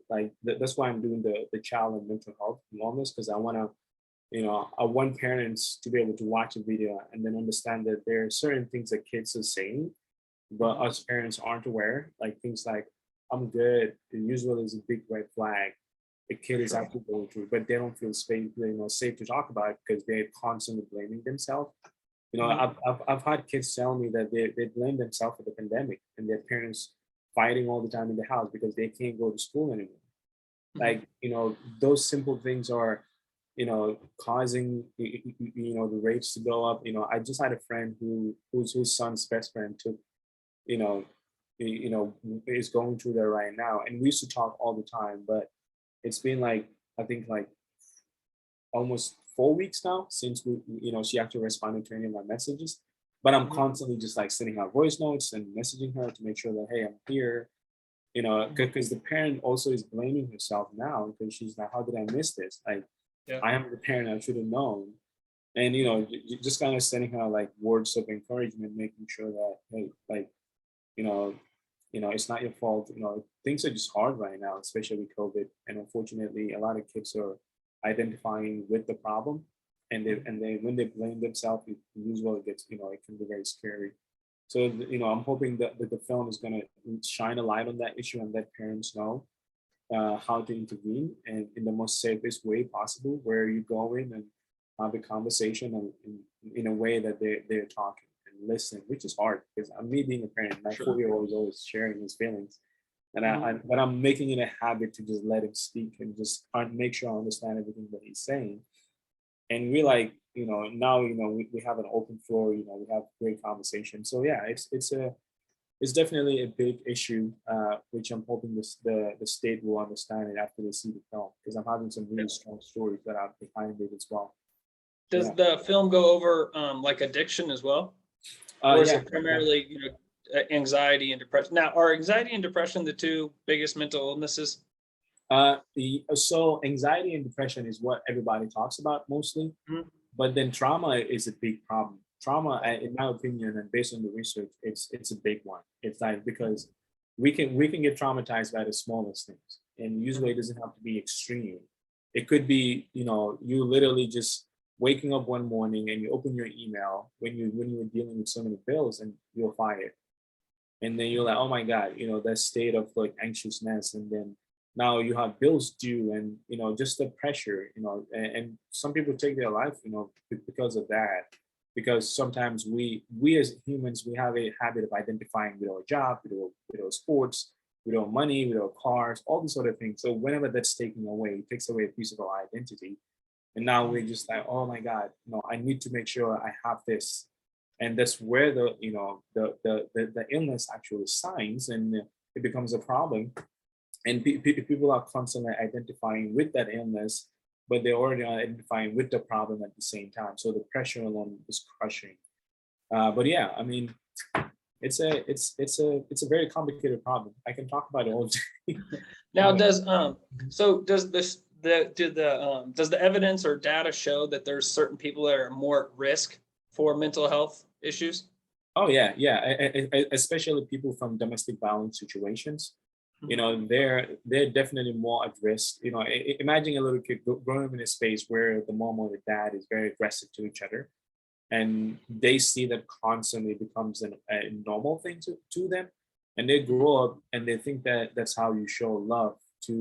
like that's why I'm doing the child and mental health wellness, because I want parents to be able to watch a video and then understand that there are certain things that kids are saying, but Mhm. us parents aren't aware. Like things like, I'm good, it usually is a big red flag. a kid is Sure. actually going through, but they don't feel safe to talk about it because they're constantly blaming themselves. Mhm. I've had kids tell me that they blame themselves for the pandemic and their parents fighting all the time in the house because they can't go to school anymore. Mhm. Like, those simple things are, causing, the rates to go up. I just had a friend whose son's best friend took, you know, is going through there right now. And we used to talk all the time, but it's been like, I think like almost 4 weeks now since she actually responded to any of my messages. But I'm Mhm. constantly just like sending her voice notes and messaging her to make sure that, hey, I'm here, Mhm. because the parent also is blaming herself now because she's like, how did I miss this? Like, Yeah. I am the parent, I should have known. And, Mhm. just kind of sending her like words of encouragement, making sure that, hey, like, you know, it's not your fault. Things are just hard right now, especially with COVID. And unfortunately, a lot of kids are identifying with the problem, and Mhm. they when they blame themselves, it usually gets, it can be very scary. So I'm hoping that the film is going to shine a light on that issue and let parents know how to intervene and in the most safest way possible, where you go in and have a conversation and in a way that they're talking and listening, which is hard because I'm me being a parent, my Sure. 4-year-old is always sharing his feelings. And Mhm. but I'm making it a habit to just let him speak and just make sure I understand everything that he's saying. And we Mhm. like, now, we have an open floor, we have great conversation. So yeah, it's definitely a big issue, which I'm hoping the state will understand it after they see the film, because I'm having some Yeah. really strong stories that are behind it as well. So Does yeah, the film go over like addiction as well, or is yeah, it primarily anxiety and depression? Now, are anxiety and depression the two biggest mental illnesses? so anxiety and depression is what everybody talks about mostly, Mhm. but then trauma is a big problem. Trauma, in my opinion, and based on the research, it's a big one. It's like Mhm. because we can get traumatized by the smallest things, and usually Mhm. it doesn't have to be extreme. It could be, you literally just waking up one morning and you open your email when you were dealing with so many bills and you're fired, and then you're like, Mhm. oh my god, that state of like anxiousness, and then now you have bills due, and just the pressure, and some people take their life, because of that, because sometimes we as humans, we have a habit of identifying with our job, with our sports, with our money, with our cars, all these other things. So whenever that's taken away, it takes away a piece of our identity, and now we're Mhm. just like, oh my god, I need to make sure I have this. And that's where the illness actually signs, and it becomes a problem. And people are constantly identifying with that illness, but they're already identifying with the problem at the same time, so the pressure alone is crushing. But yeah, I mean, it's a very complicated problem. I can talk about it all day. Now, Uh, does the evidence or data show that there's certain people that are more at risk for mental health issues? Oh yeah, yeah. Especially people from domestic violence situations. Mhm. They're definitely more at risk. Imagine a little kid growing up in a space where the mom or the dad is very aggressive to each other, and they see that constantly becomes a normal thing to them, and they Mhm. grow up and they think that that's how you show love to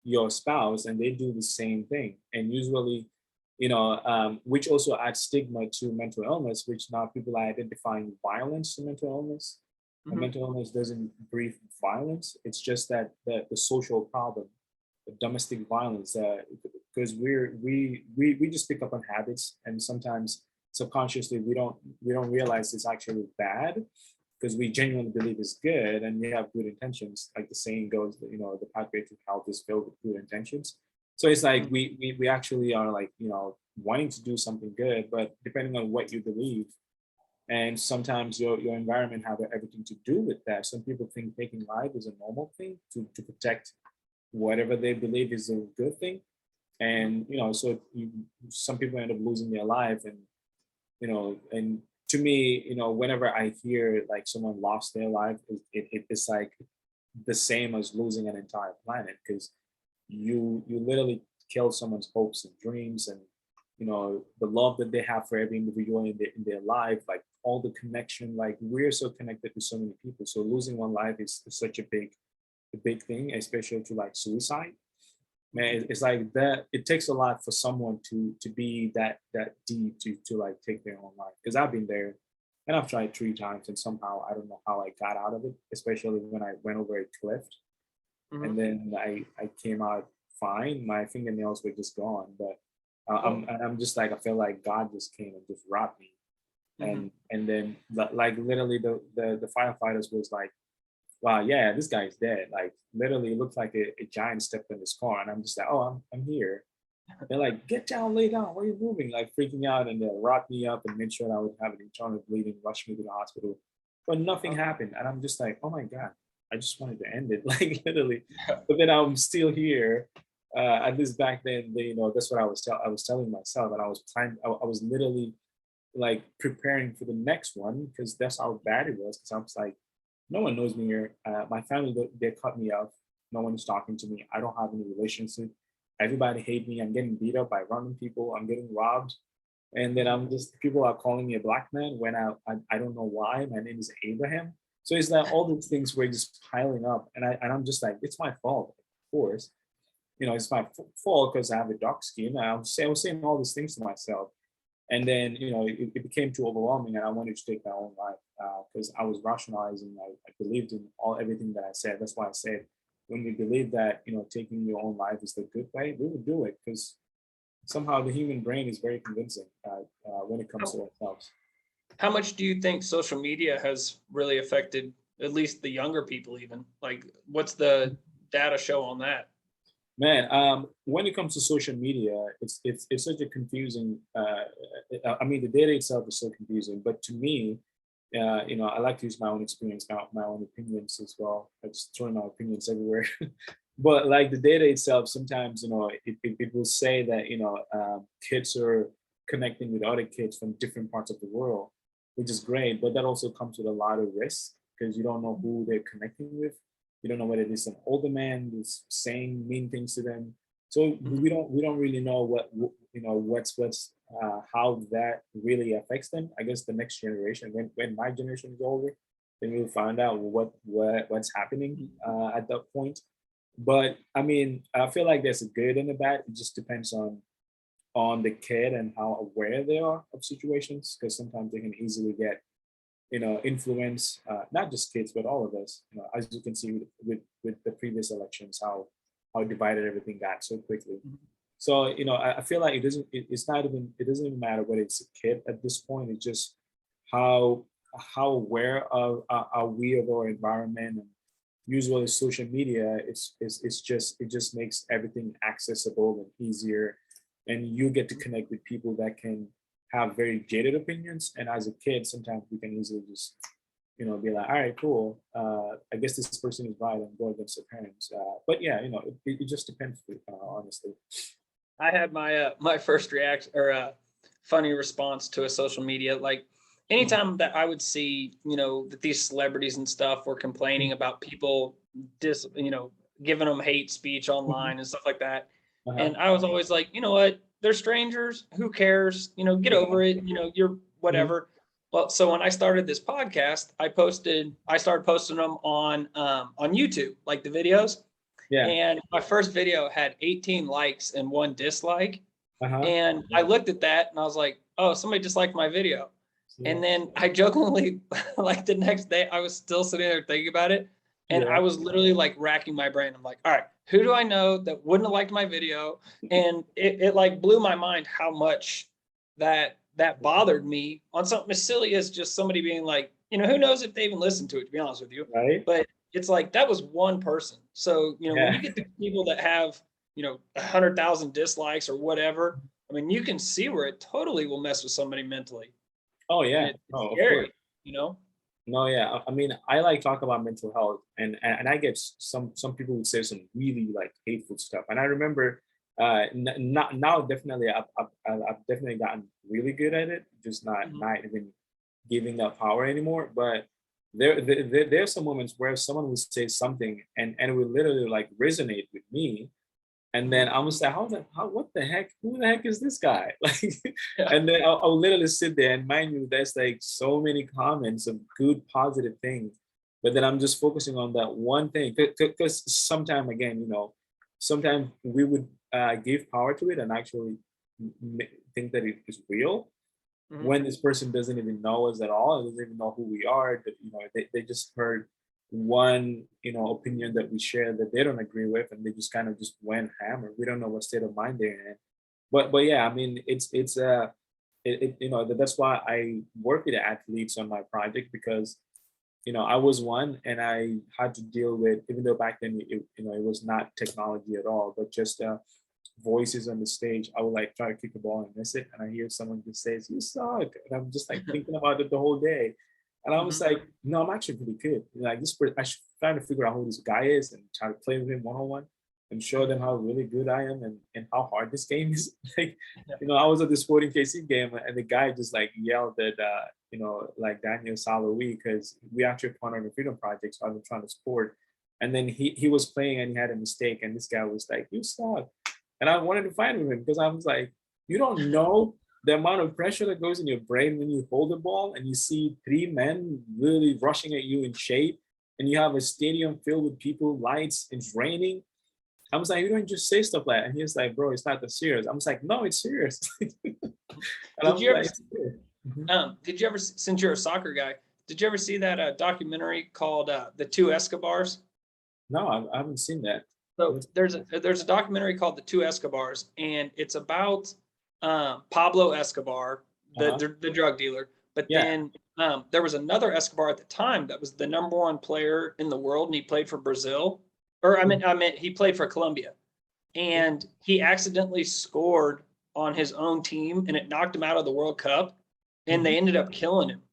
your spouse, and they do the same thing, and usually, which also adds stigma to mental illness, which now people are identifying violence to mental illness, and Mhm. mental illness doesn't breed violence. It's just that the social problem, the domestic violence, because we just pick up on habits, and sometimes subconsciously we don't realize it's actually bad, because we genuinely believe it's good and we have good intentions. Like the saying goes, that, the pathway to health is filled with good intentions. So it's like Mhm. we actually are like, wanting to do something good, but depending on what you believe, and sometimes your environment have everything to do with that. Some people think taking life is a normal thing to protect whatever they believe is a good thing, Mhm. and so some people end up losing their life, and to me, whenever I hear like someone lost their life, it's like the same as losing an entire planet, because you literally kill someone's hopes and dreams, and the love that they have for every individual in their life, like all the connection. Like, we're so connected to so many people, so losing one life is such a big thing, especially to like suicide. man, it's like that. It takes a lot for someone to be that deep to like take their own life. Because I've been there, and I've tried 3 times, and somehow I don't know how I got out of it. Especially when I went over a cliff, and Mhm. then I came out fine. My fingernails were just gone, but Oh. I'm just like I feel like God just came and just robbed me, Mhm. and then like literally the firefighters was like, wow, yeah, this guy's dead. Like literally, it looked like a giant stepped in his car, and I'm just like, oh, I'm here. They're like, get down, lay down. Why are you moving? Like freaking out, and they wrapped me up and made sure I would have an internal bleeding, rushed me to the hospital, but nothing Oh. happened, and I'm just like, oh my god, I just wanted to end it, like literally. But then I'm still here. At least back then, that's what I was telling myself, and I was planning. I was literally like preparing for the next one because that's how bad it was. Because I was like, no one knows me here. My family, they cut me off. No one is talking to me. I don't have any relationship. Everybody hate me. I'm getting beat up by random people. I'm getting robbed. And then Mhm. I'm just, people are calling me a black man when I don't know why. My name is Abraham. So it's like all these things were just piling up. And I'm just like, it's my fault, of course. It's my fault because I have a dark skin. I was saying all these things to myself. And then it became too overwhelming, and I wanted to take my own life because I was rationalizing. I believed in everything that I said. That's why I said, when we believe that taking your own life is the good way, we would do it, because somehow the human brain is very convincing when it comes How to ourselves. how much do you think social media has really affected at least the younger people even? Like, what's the data show on that? Man, when it comes to social media, it's such a confusing. I mean, the data itself is so confusing. But to me, I like to use my own experience, my own opinions as well. I just throw my opinions everywhere. But like the data itself, sometimes it will say that kids are connecting with other kids from different parts of the world, which is great. But that also comes with a lot of risk because you don't know who they're connecting with. You don't know whether it's an older man who's saying mean things to them. So Mhm. we don't really know what's how that really affects them. I guess the next generation, when my generation is older, then we'll find out what's happening at that point. But I mean, I feel like there's a good and a bad. It just depends on the kid and how aware they are of situations, because sometimes they can easily get influence, not just kids, but all of us. As you can see with the previous elections, how divided everything got so quickly. Mhm. So I feel like it's not even, it doesn't even matter whether it's a kid at this point. It's just how how aware are we of our environment, and usually social media, it just makes everything accessible and easier, and you get to connect with people that can have very jaded opinions. And as a kid, sometimes we can easily just be like, all right, cool, I guess this person is right, and go against their parents. But yeah, it just depends, honestly. I had my first reaction or funny response to a social media. Like Mhm. anytime that I would see, that these celebrities and stuff were complaining about people giving them hate speech Mhm. online and stuff like that. Uh-huh. And I was always like, you know what? They're strangers. Who cares? Get Yeah. over it. You're Mhm. whatever. Well, so when I started this podcast, I started posting them on YouTube, like the videos. Yeah. And my first video had 18 likes and 1 dislike. Uh-huh. And I Yeah. looked at that and I was like, oh, somebody disliked my video. Yeah. And then I jokingly, like the next day, I was still sitting there thinking about it. And Yeah. I was literally like racking my brain. I'm like, all right, who do I know that wouldn't have liked my video? And it like blew my mind how much that bothered me on something as silly as just somebody being like, who knows if they even listened to it, to be honest with you. Right. But it's like that was one person. So, when Yeah. you get the people that have, 100,000 dislikes or whatever, I mean, you can see where it totally will mess with somebody mentally, Oh and yeah. it's Oh, of course. scary, you know? No, yeah. I mean, I like talk about mental health, and I get some people would say some really like hateful stuff. And I remember, not now, definitely, I've definitely gotten really good at it, just not Mhm. not even giving that power anymore. But there's some moments where someone will say something, and it will literally like resonate with me, and then Mhm. I'm gonna say, what the heck? Who the heck is this guy? Like, Yeah. and then I'll literally sit there, and mind you, there's like so many comments of good, positive things, but then I'm just focusing on that one thing. Because sometime again, sometimes we would give power to it and actually think that it is real Mhm. when this person doesn't even know us at all, and doesn't even know who we are. That, you know, they just heard one, you know, opinion that we share that they don't agree with, and they just kind of just went hammer. We don't know what state of mind they're in. But yeah, I mean, you know, that's why I work with athletes on my project, because you know, I was one, and I had to deal with, even though back then you know, it was not technology at all, but just voices on the stage. I would like try to kick the ball and miss it, and I hear someone just says, "You suck," and I'm just like thinking about it the whole day. And I was Mhm. like, "No, I'm actually pretty good. Like this, I should try to figure out who this guy is and try to play with him one on one, and show them how really good I am, and how hard this game is." Like, Yeah. you know, I was at the Sporting KC game, and the guy just like yelled at you know, like Daniel Salawi, because we actually partnered on the Freedom Project, so I've been trying to support. And then he was playing and he had a mistake, and this guy was like, "You suck." And I wanted to fight with him because I was like, "You don't know the amount of pressure that goes in your brain when you hold the ball and you see three men really rushing at you in shape, and you have a stadium filled with people, lights, it's raining." I was like, "You don't just say stuff like that." And he was like, "Bro, it's not that serious." I was like, "No, it's serious." And I Did was you ever like, "It's serious." Mhm. did you ever since you're a soccer guy, did you ever see that documentary called The Two Escobars? No, I haven't seen that. So What's there's a documentary called The Two Escobars, and it's about Pablo Escobar, uh-huh. the drug dealer. But Yeah. then there was another Escobar at the time that was the number one player in the world, and he played for Brazil, or Mhm. I meant he played for Colombia, and he accidentally scored on his own team, and it knocked him out of the World Cup, and Mhm. they ended up killing him.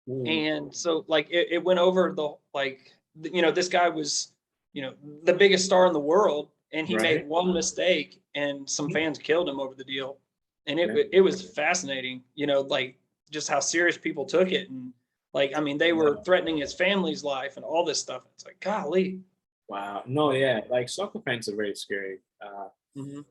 Mm, And so like it went over the like this guy was the biggest star in the world, and he made right? one mistake and some Mhm. fans killed him over the deal. And Yeah. it was fascinating, like just how serious people took it. And like I mean they were Yeah. threatening his family's life and all this stuff. It's like golly. Wow. No, yeah, like soccer fans are very scary. Hmm.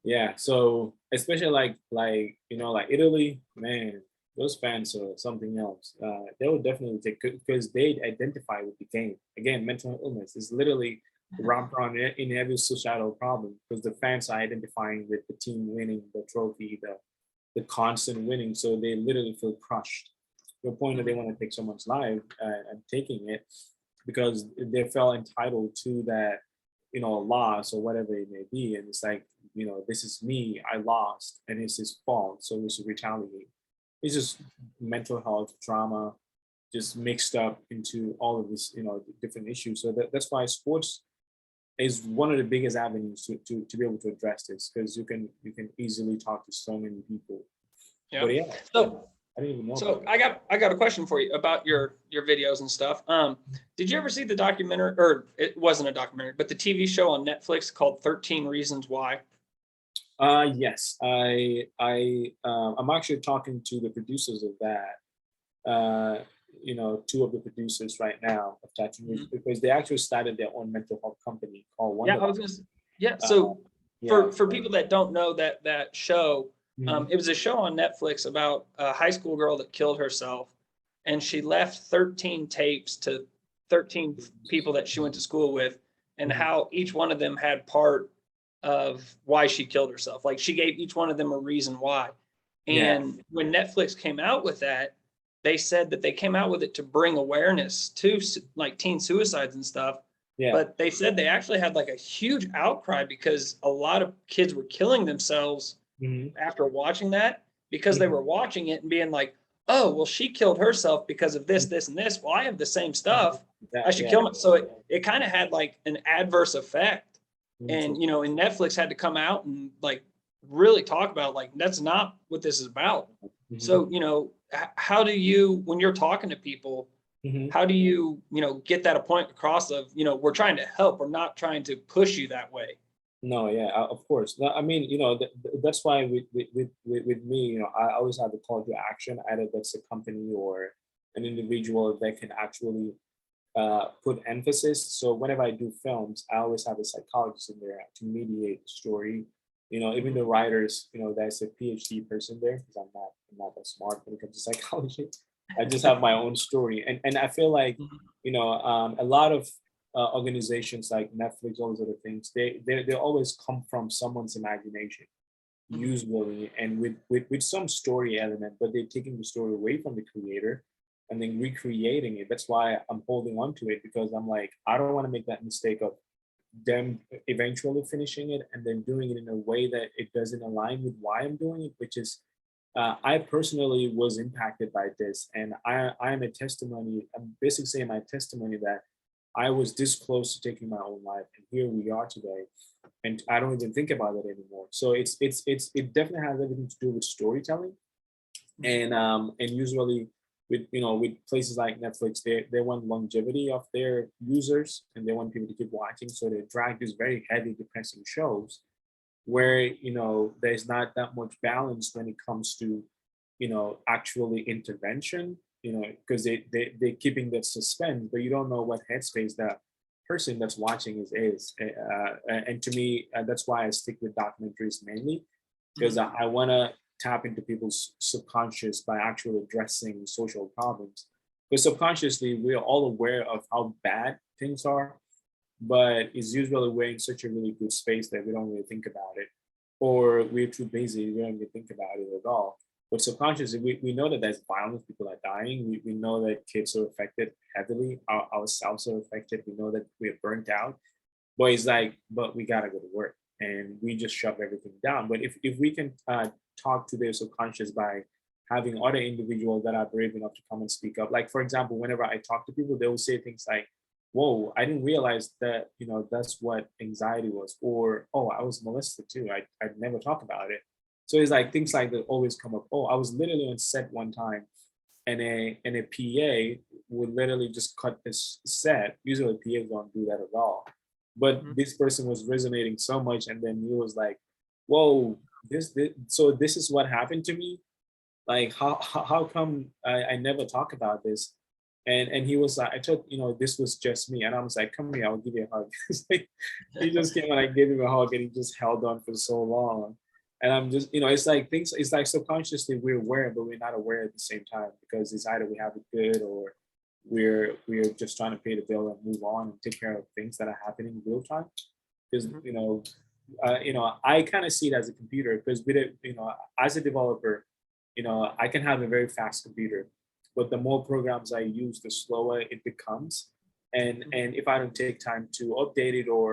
Yeah, so especially like you know, like Italy, man, those fans are something else. They will definitely take, because they identify with the game. Again, mental illness is literally ramped around in every societal problem, because the fans are identifying with the team winning the trophy, the constant winning, so they literally feel crushed to the point that they Hmm. want to take someone's life, and taking it because they felt entitled to that, you know, loss or whatever it may be. And it's like, you know, this is me, I lost, and it's his fault, so we should retaliate. It's just mental health trauma just mixed up into all of this, you know, different issues. So that's why sports is one of the biggest avenues to be able to address this, because you can easily talk to so many people. Yeah. But yeah, So I didn't even know about So that. I got a question for you about your videos and stuff. Did you ever see the documentary, or it wasn't a documentary, but the TV show on Netflix called 13 Reasons Why? Yes, I'm actually talking to the producers of that. You know, two of the producers right now of Tattoo News, Mhm. because they actually started their own mental health company called Yeah, I Wonderland. was gonna. Yeah, Uh, so yeah. for people that don't know that show, Mhm. it was a show on Netflix about a high school girl that killed herself, and she left 13 tapes to 13 people that she went to school with, and Mhm. how each one of them had part of why she killed herself. Like she gave each one of them a reason why. Yeah. And when Netflix came out with that, they said that they came out with it to bring awareness to like teen suicides and stuff. Yeah. But they said they actually had like a huge outcry because a lot of kids were killing themselves Mhm. after watching that, because they Mhm. were watching it and being like, oh, well, she killed herself because of this, Mhm. this, and this. Well, I have the same stuff. I That, should yeah. kill myself. So it kind of had like an adverse effect. And, Interesting. and Netflix had to come out and like really talk about like, that's not what this is about. Mhm. So, how do you, when you're talking to people, Mhm. how do you, get that a point across of, we're trying to help, we're not trying to push you that way. No, yeah, of course. No, I mean, you know, that's why with me, you know, I always have a call to action, either that's a company or an individual that can actually put emphasis. So whenever I do films, I always have a psychologist in there to mediate the story. You know, even Mhm. the writers, you know, there's a PhD person there, because I'm not that smart when it comes to psychology. I just have my own story, and I feel like, Mhm. you know, a lot of organizations like Netflix, all those other things, they always come from someone's imagination, Mhm. usually, and with some story element, but they're taking the story away from the creator and then recreating it. That's why I'm holding on to it, because I'm like, I don't want to make that mistake of them eventually finishing it and then doing it in a way that it doesn't align with why I'm doing it, which is I personally was impacted by this, and I'm a testimony. I'm basically saying my testimony that I was this close to taking my own life, and here we are today, and I don't even think about it anymore. So it definitely has everything to do with storytelling, and usually with with places like Netflix, they want longevity of their users and they want people to keep watching, so they drag these very heavy, depressing shows where there's not that much balance when it comes to actually intervention, because they're keeping that suspense, but you don't know what headspace that person that's watching is and to me, that's why I stick with documentaries mainly, because Mhm. I want to tap into people's subconscious by actually addressing social problems, because subconsciously we're all aware of how bad things are, but it's usually we're in such a really good space that we don't really think about it, or we're too busy, we don't even think about it at all. But subconsciously, we know that there's violence, people are dying. We know that kids are affected heavily, ourselves are affected. We know that we're burnt out, but it's like, but we gotta go to work, and we just shove everything down. But if we can talk to their subconscious by having other individuals that are brave enough to come and speak up. Like for example, whenever I talk to people, they will say things like, "Whoa, I didn't realize that that's what anxiety was," or "Oh, I was molested too. I'd never talk about it." So it's like things like that always come up. "Oh, I was literally on set one time, and a PA would literally just cut this set. Usually PAs don't do that at all. But Mhm. this person was resonating so much, and then he was like, "Whoa, so this is what happened to me. Like, how come I never talk about this?" And he was like, "I thought this was just me," and I was like, "Come here, I'll give you a hug." It's like, he just came and I gave him a hug, and he just held on for so long. And I'm just, it's like things, it's like subconsciously we're aware, but we're not aware at the same time, because it's either we have it good, or we're just trying to pay the bill and move on and take care of things that are happening in real time. Because Mhm. I kind of see it as a computer, because with it, as a developer, I can have a very fast computer, but the more programs I use, the slower it becomes. And if I don't take time to update it, or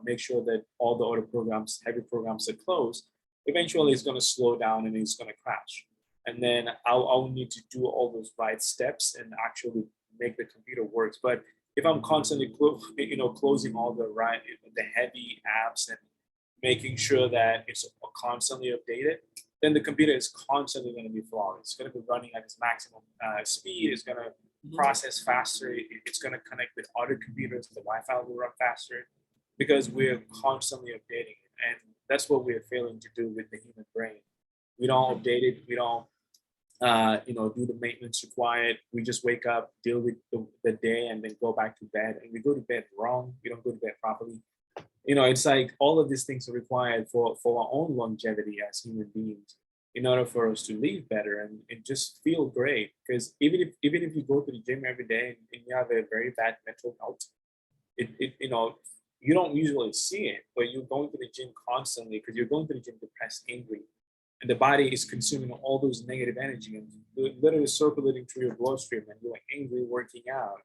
make sure that all the other programs, heavy programs, are closed, eventually it's going to slow down and it's going to crash. And then I'll need to do all those right steps and actually make the computer work. But if I'm constantly closing all the right, the heavy apps, and making sure that it's constantly updated, then the computer is constantly going to be flawed. It's going to be running at its maximum speed. It's going to Mhm. process faster. It's going to connect with other computers. The Wi-Fi will run faster, because we're constantly updating it, and that's what we're failing to do with the human brain. We don't update it. We don't do the maintenance required. We just wake up, deal with the day, and then go back to bed. And we go to bed wrong. We don't go to bed properly. It's like all of these things are required for our own longevity as human beings, in order for us to live better and just feel great. Because even if you go to the gym every day, and you have a very bad mental health, it you don't usually see it, but you're going to the gym constantly, because you're going to the gym depressed, angry, and the body is consuming all those negative energy and literally circulating through your bloodstream, and you're like angry working out.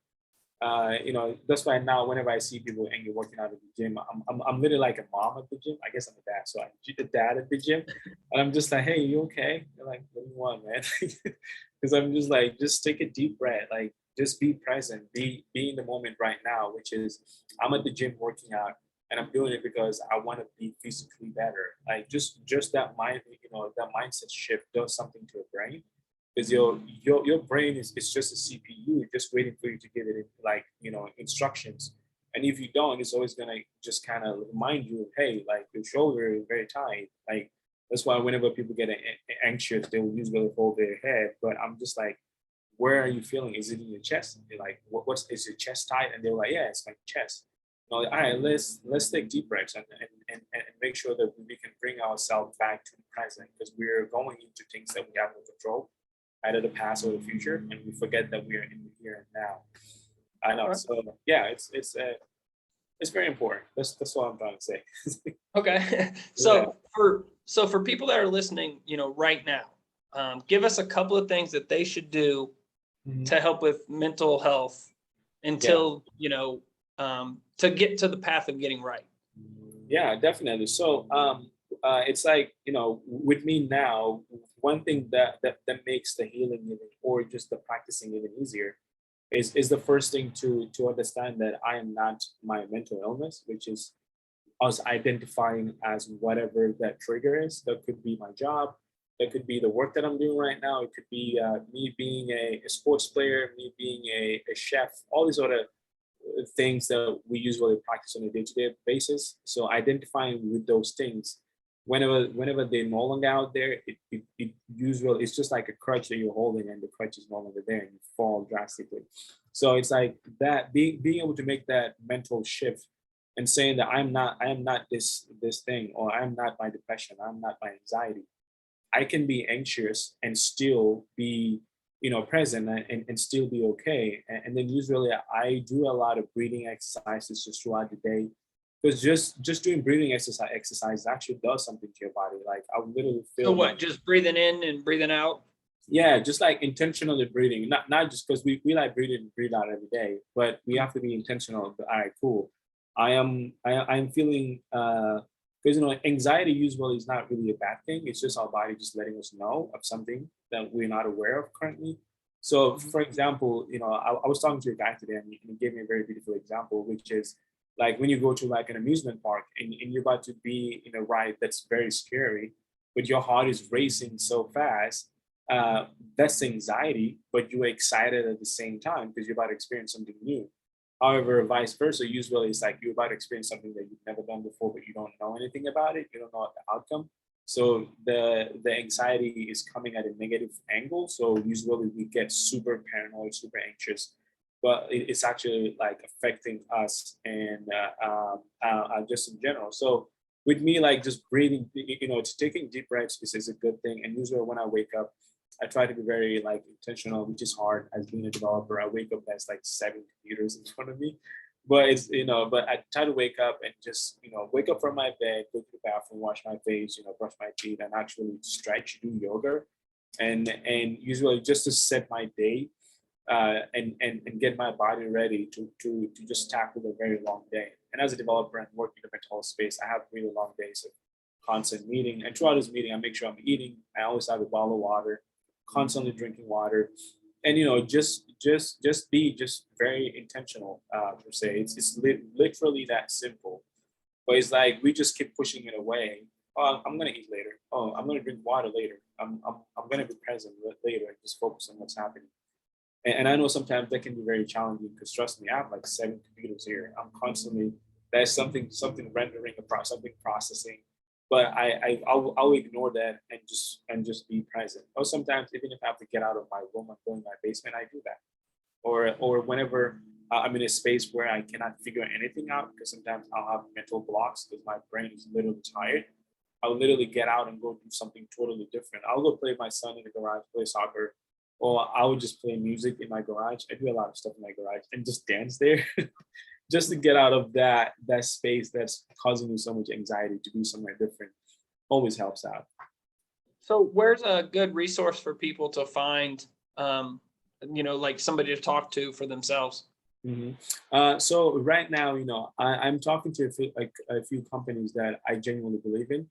That's why now whenever I see people angry working out at the gym, I'm literally like a mom at the gym. I guess I'm a dad, so I'm the dad at the gym, and I'm just like, "Hey, you okay?" They're like, "What do you want, man?" Because I'm just like, just take a deep breath, like just be present, be in the moment right now, which is I'm at the gym working out, and I'm doing it because I want to be physically better. Like just that mind, that mindset shift does something to the brain, because your brain is just a CPU, just waiting for you to give it like instructions. And if you don't, it's always gonna just kind of remind you, hey, like your shoulder is very tight. Like that's why whenever people get anxious, they will usually hold their head. But I'm just like, where are you feeling? Is it in your chest? And they're like, what's is your chest tight? And they're like, yeah, it's my chest. All right, let's take deep breaths and make sure that we can bring ourselves back to the present, because we're going into things that we have no control, either the past or the future, and we forget that we are in the here and now. I know. Alright. So yeah, it's very important. That's what I'm trying to say. Okay. Yeah. So for people that are listening, right now, give us a couple of things that they should do Mhm. to help with mental health Yeah. until, to get to the path of getting right. Yeah, definitely. So it's like, with me now, one thing that makes the healing even, or just the practicing even easier is the first thing to understand that I am not my mental illness, which is us identifying as whatever that trigger is. That could be my job, that could be the work that I'm doing right now, it could be me being a sports player, me being a chef, all these other things that we usually practice on a day-to-day basis. So identifying with those things, whenever they're no longer out there, it usually it's just like a crutch that you're holding, and the crutch is no longer there, and you fall drastically. So it's like that, being able to make that mental shift and saying that I am not this thing, or I'm not my depression, I'm not my anxiety. I can be anxious and still be, present, and still be okay. And then usually I do a lot of breathing exercises just throughout the day. Because just doing breathing exercise actually does something to your body. Like I would literally So feel my, what, just breathing in and breathing out? yeah, just like intentionally breathing, not just because we like breathe in and breathe out every day, but we have to be intentional. All right, cool. I'm feeling because anxiety usually is not really a bad thing. It's just our body just letting us know of something that we're not aware of currently. So, Mhm. for example, I was talking to a guy today, and he gave me a very beautiful example, which is like when you go to like an amusement park, and you're about to be in a ride that's very scary, but your heart is racing so fast. uh, that's anxiety, but you're excited at the same time because you're about to experience something new. However, vice versa, usually it's like you're about to experience something that you've never done before, but you don't know anything about it. You don't know the outcome. So the anxiety is coming at a negative angle. So usually we get super paranoid, super anxious, but it's actually like affecting us, and just in general. So with me, like just breathing, it's taking deep breaths is a good thing. And usually when I wake up, I try to be very like intentional, which is hard as being a developer. I wake up, there's like seven computers in front of me, but but I try to wake up and just wake up from my bed, go to the bathroom, wash my face, brush my teeth, and actually stretch, do yoga, and usually just to set my day, and get my body ready to just tackle a very long day. And as a developer and working in the mental health space, I have really long days of constant meeting. And throughout this meeting, I make sure I'm eating. I always have a bottle of water, constantly drinking water, and just be just very intentional, per se. It's literally that simple. But it's like we just keep pushing it away. Oh, I'm gonna eat later. Oh, I'm gonna drink water later. I'm gonna be present later and just focus on what's happening. And I know sometimes that can be very challenging because trust me, I have like seven computers here. I'm constantly there's something rendering something processing, but I'll ignore that and just be present. Or sometimes even if I have to get out of my room and go in my basement, I do that. Or whenever I'm in a space where I cannot figure anything out, because sometimes I'll have mental blocks because my brain is literally tired. I'll literally get out and go do something totally different. I'll go play with my son in the garage, play soccer, or I would just play music in my garage. I do a lot of stuff in my garage and just dance there, just to get out of that space that's causing me so much anxiety. To do somewhere different always helps out. So where's a good resource for people to find, like somebody to talk to for themselves? Mhm. So right now, I'm talking to a few companies that I genuinely believe in,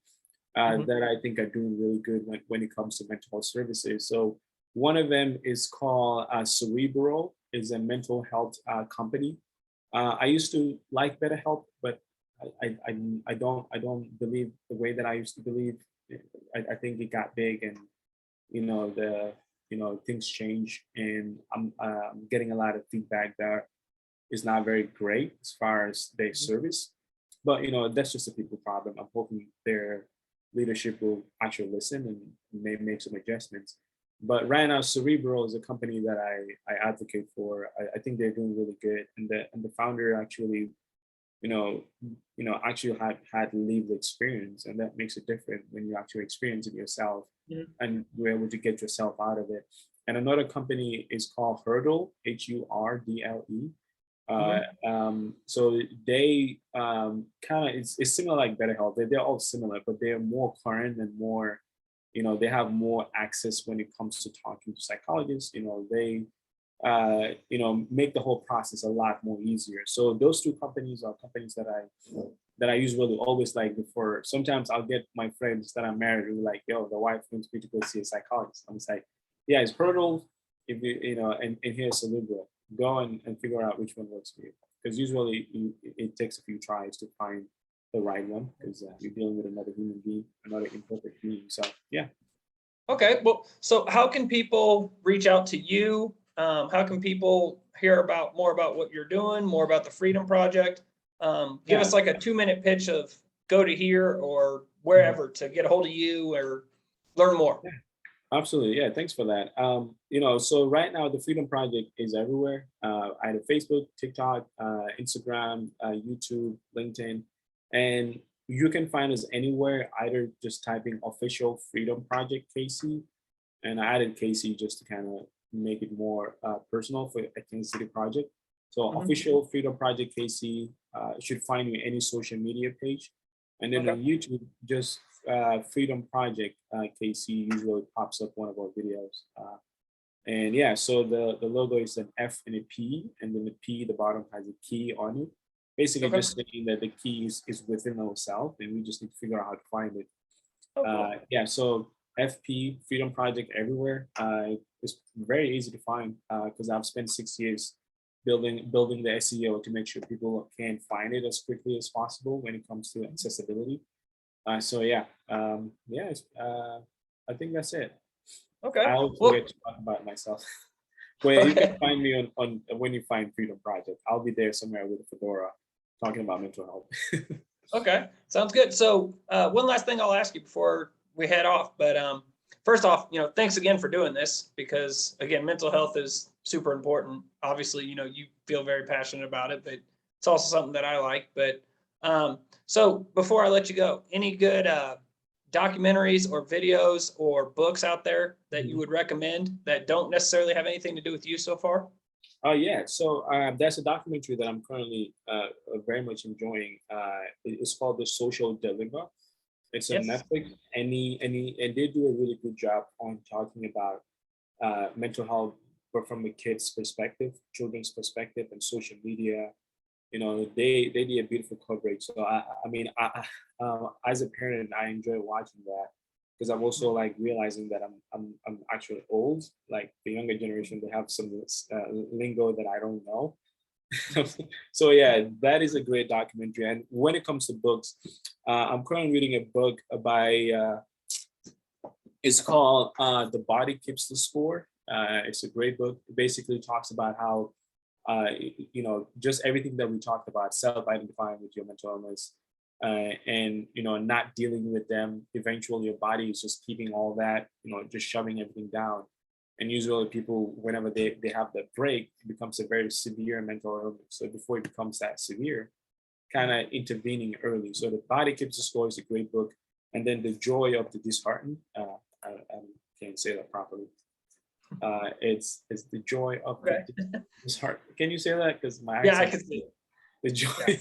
Mhm. that I think are doing really good when it comes to mental health services. So one of them is called Cerebral, is a mental health company. I used to like BetterHelp, but I don't believe the way that I used to believe. I think it got big, and the things change, and I'm getting a lot of feedback that is not very great as far as their Mhm. service. But that's just a people problem. I'm hoping their leadership will actually listen and may make some adjustments. But right now, Cerebral is a company that I advocate for. I think they're doing really good, and the founder actually actually had lived experience, and that makes it different when you actually experience it yourself, Mhm. and you're able to get yourself out of it. And another company is called Hurdle, Hurdle. Uh, so they kind of it's similar like Better Health. They're all similar, but they're more current and more, they have more access when it comes to talking to psychologists. They make the whole process a lot more easier. So those two companies are companies that I usually always like before. Sometimes I'll get my friends that I'm married who are like, yo, the wife wants me to go see a psychologist. I'm just like, yeah, it's hurdle, if and here's a little go and figure out which one works for you. Because usually it takes a few tries to find the right one because you're dealing with another human being, another imperfect being. So yeah. Okay, well, so how can people reach out to you? How can people hear about more about what you're doing, more about the Freedom Project? Give Yeah. us like a 2-minute pitch of go to here or wherever to get a hold of you or learn more. Absolutely. Yeah. Thanks for that. So right now the Freedom Project is everywhere. Either Facebook, TikTok, Instagram, YouTube, LinkedIn, and you can find us anywhere, either just typing official Freedom Project KC. And I added KC just to kind of make it more personal for a Kansas City project. So Mhm. official Freedom Project KC should find you any social media page. And then Okay. on YouTube, just Freedom Project KC usually pops up one of our videos. And yeah, so the logo is an F and a P, and then the P, the bottom has a key on it. Basically, Okay. just saying that the key is within ourselves, and we just need to figure out how to find it. Oh, cool. Yeah, so FP Freedom Project everywhere. It's very easy to find because I've spent 6 years building the SEO to make sure people can find it as quickly as possible when it comes to accessibility. So yeah, I think that's it. Okay. I always Well, forget to talk about myself. But yeah, you can okay. find me on when you find Freedom Project. I'll be there somewhere with a fedora talking about mental health. Okay. Sounds good. So, one last thing I'll ask you before we head off, but first off, thanks again for doing this because again, mental health is super important. Obviously, you feel very passionate about it, but it's also something that I like. But so before I let you go, any good documentaries or videos or books out there that you would recommend that don't necessarily have anything to do with you so far? Oh yeah, so there's a documentary that I'm currently very much enjoying. It's called The Social Dilemma. It's on Yes. Netflix, and they do a really good job on talking about mental health, but from a kid's perspective, children's perspective, and social media. They did a beautiful coverage. So I mean, as a parent, I enjoy watching that because I'm also like realizing that I'm actually old. Like the younger generation, they have some lingo that I don't know. So yeah, that is a great documentary. And when it comes to books, I'm currently reading a book by it's called The Body Keeps the Score. It's a great book. It basically talks about how just everything that we talked about, self-identifying with your mental illness, and not dealing with them. Eventually, your body is just keeping all that, just shoving everything down. And usually, people, whenever they have that break, it becomes a very severe mental illness. So before it becomes that severe, kind of intervening early. So The Body Keeps the Score is a great book. And then The Joy of the Disheartened. I can't say that properly. It's the joy of the Okay. disheart. Can you say that? Because my Yeah, I accent. can see it. The Yeah. joy.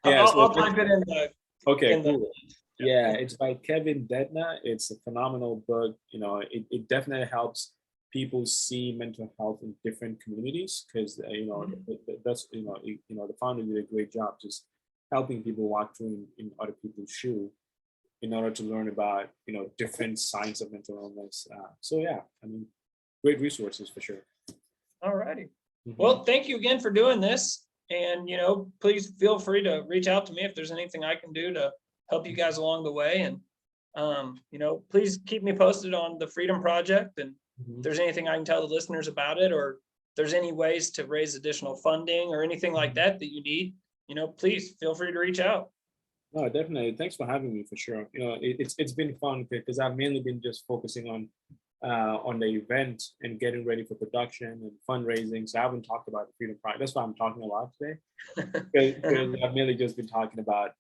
I'll, Yeah. I'll So I'll type it in the okay, in the cool. Yeah, it's by Kevin Dedna. It's a phenomenal book. It definitely helps people see mental health in different communities because Mhm. that's the founder did a great job just helping people walk through in other people's shoe in order to learn about different signs of mental illness. So yeah, I mean, great resources for sure. All righty. Hmm. Well, thank you again for doing this. And, please feel free to reach out to me if there's anything I can do to help you guys along the way. And, please keep me posted on the Freedom Project. And if Hmm. there's anything I can tell the listeners about it, or if there's any ways to raise additional funding or anything like that that you need, please feel free to reach out. No, definitely. Thanks for having me for sure. It's been fun because I've mainly been just focusing on the event and getting ready for production and fundraising. So I haven't talked about the Freedom Project. That's why I'm talking a lot today because I've mainly just been talking about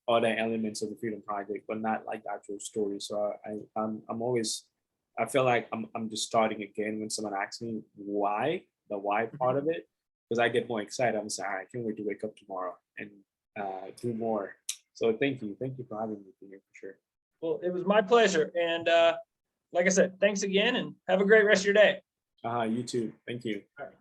other elements of the Freedom Project, but not like the actual story. So I'm always I feel like I'm just starting again when someone asks me why the why part of it. because I get more excited. I'm sorry, I can't wait to wake up tomorrow and do more. So thank you for having me here for sure. Well, it was my pleasure. And like I said, thanks again and have a great rest of your day. You too. Thank you. All right.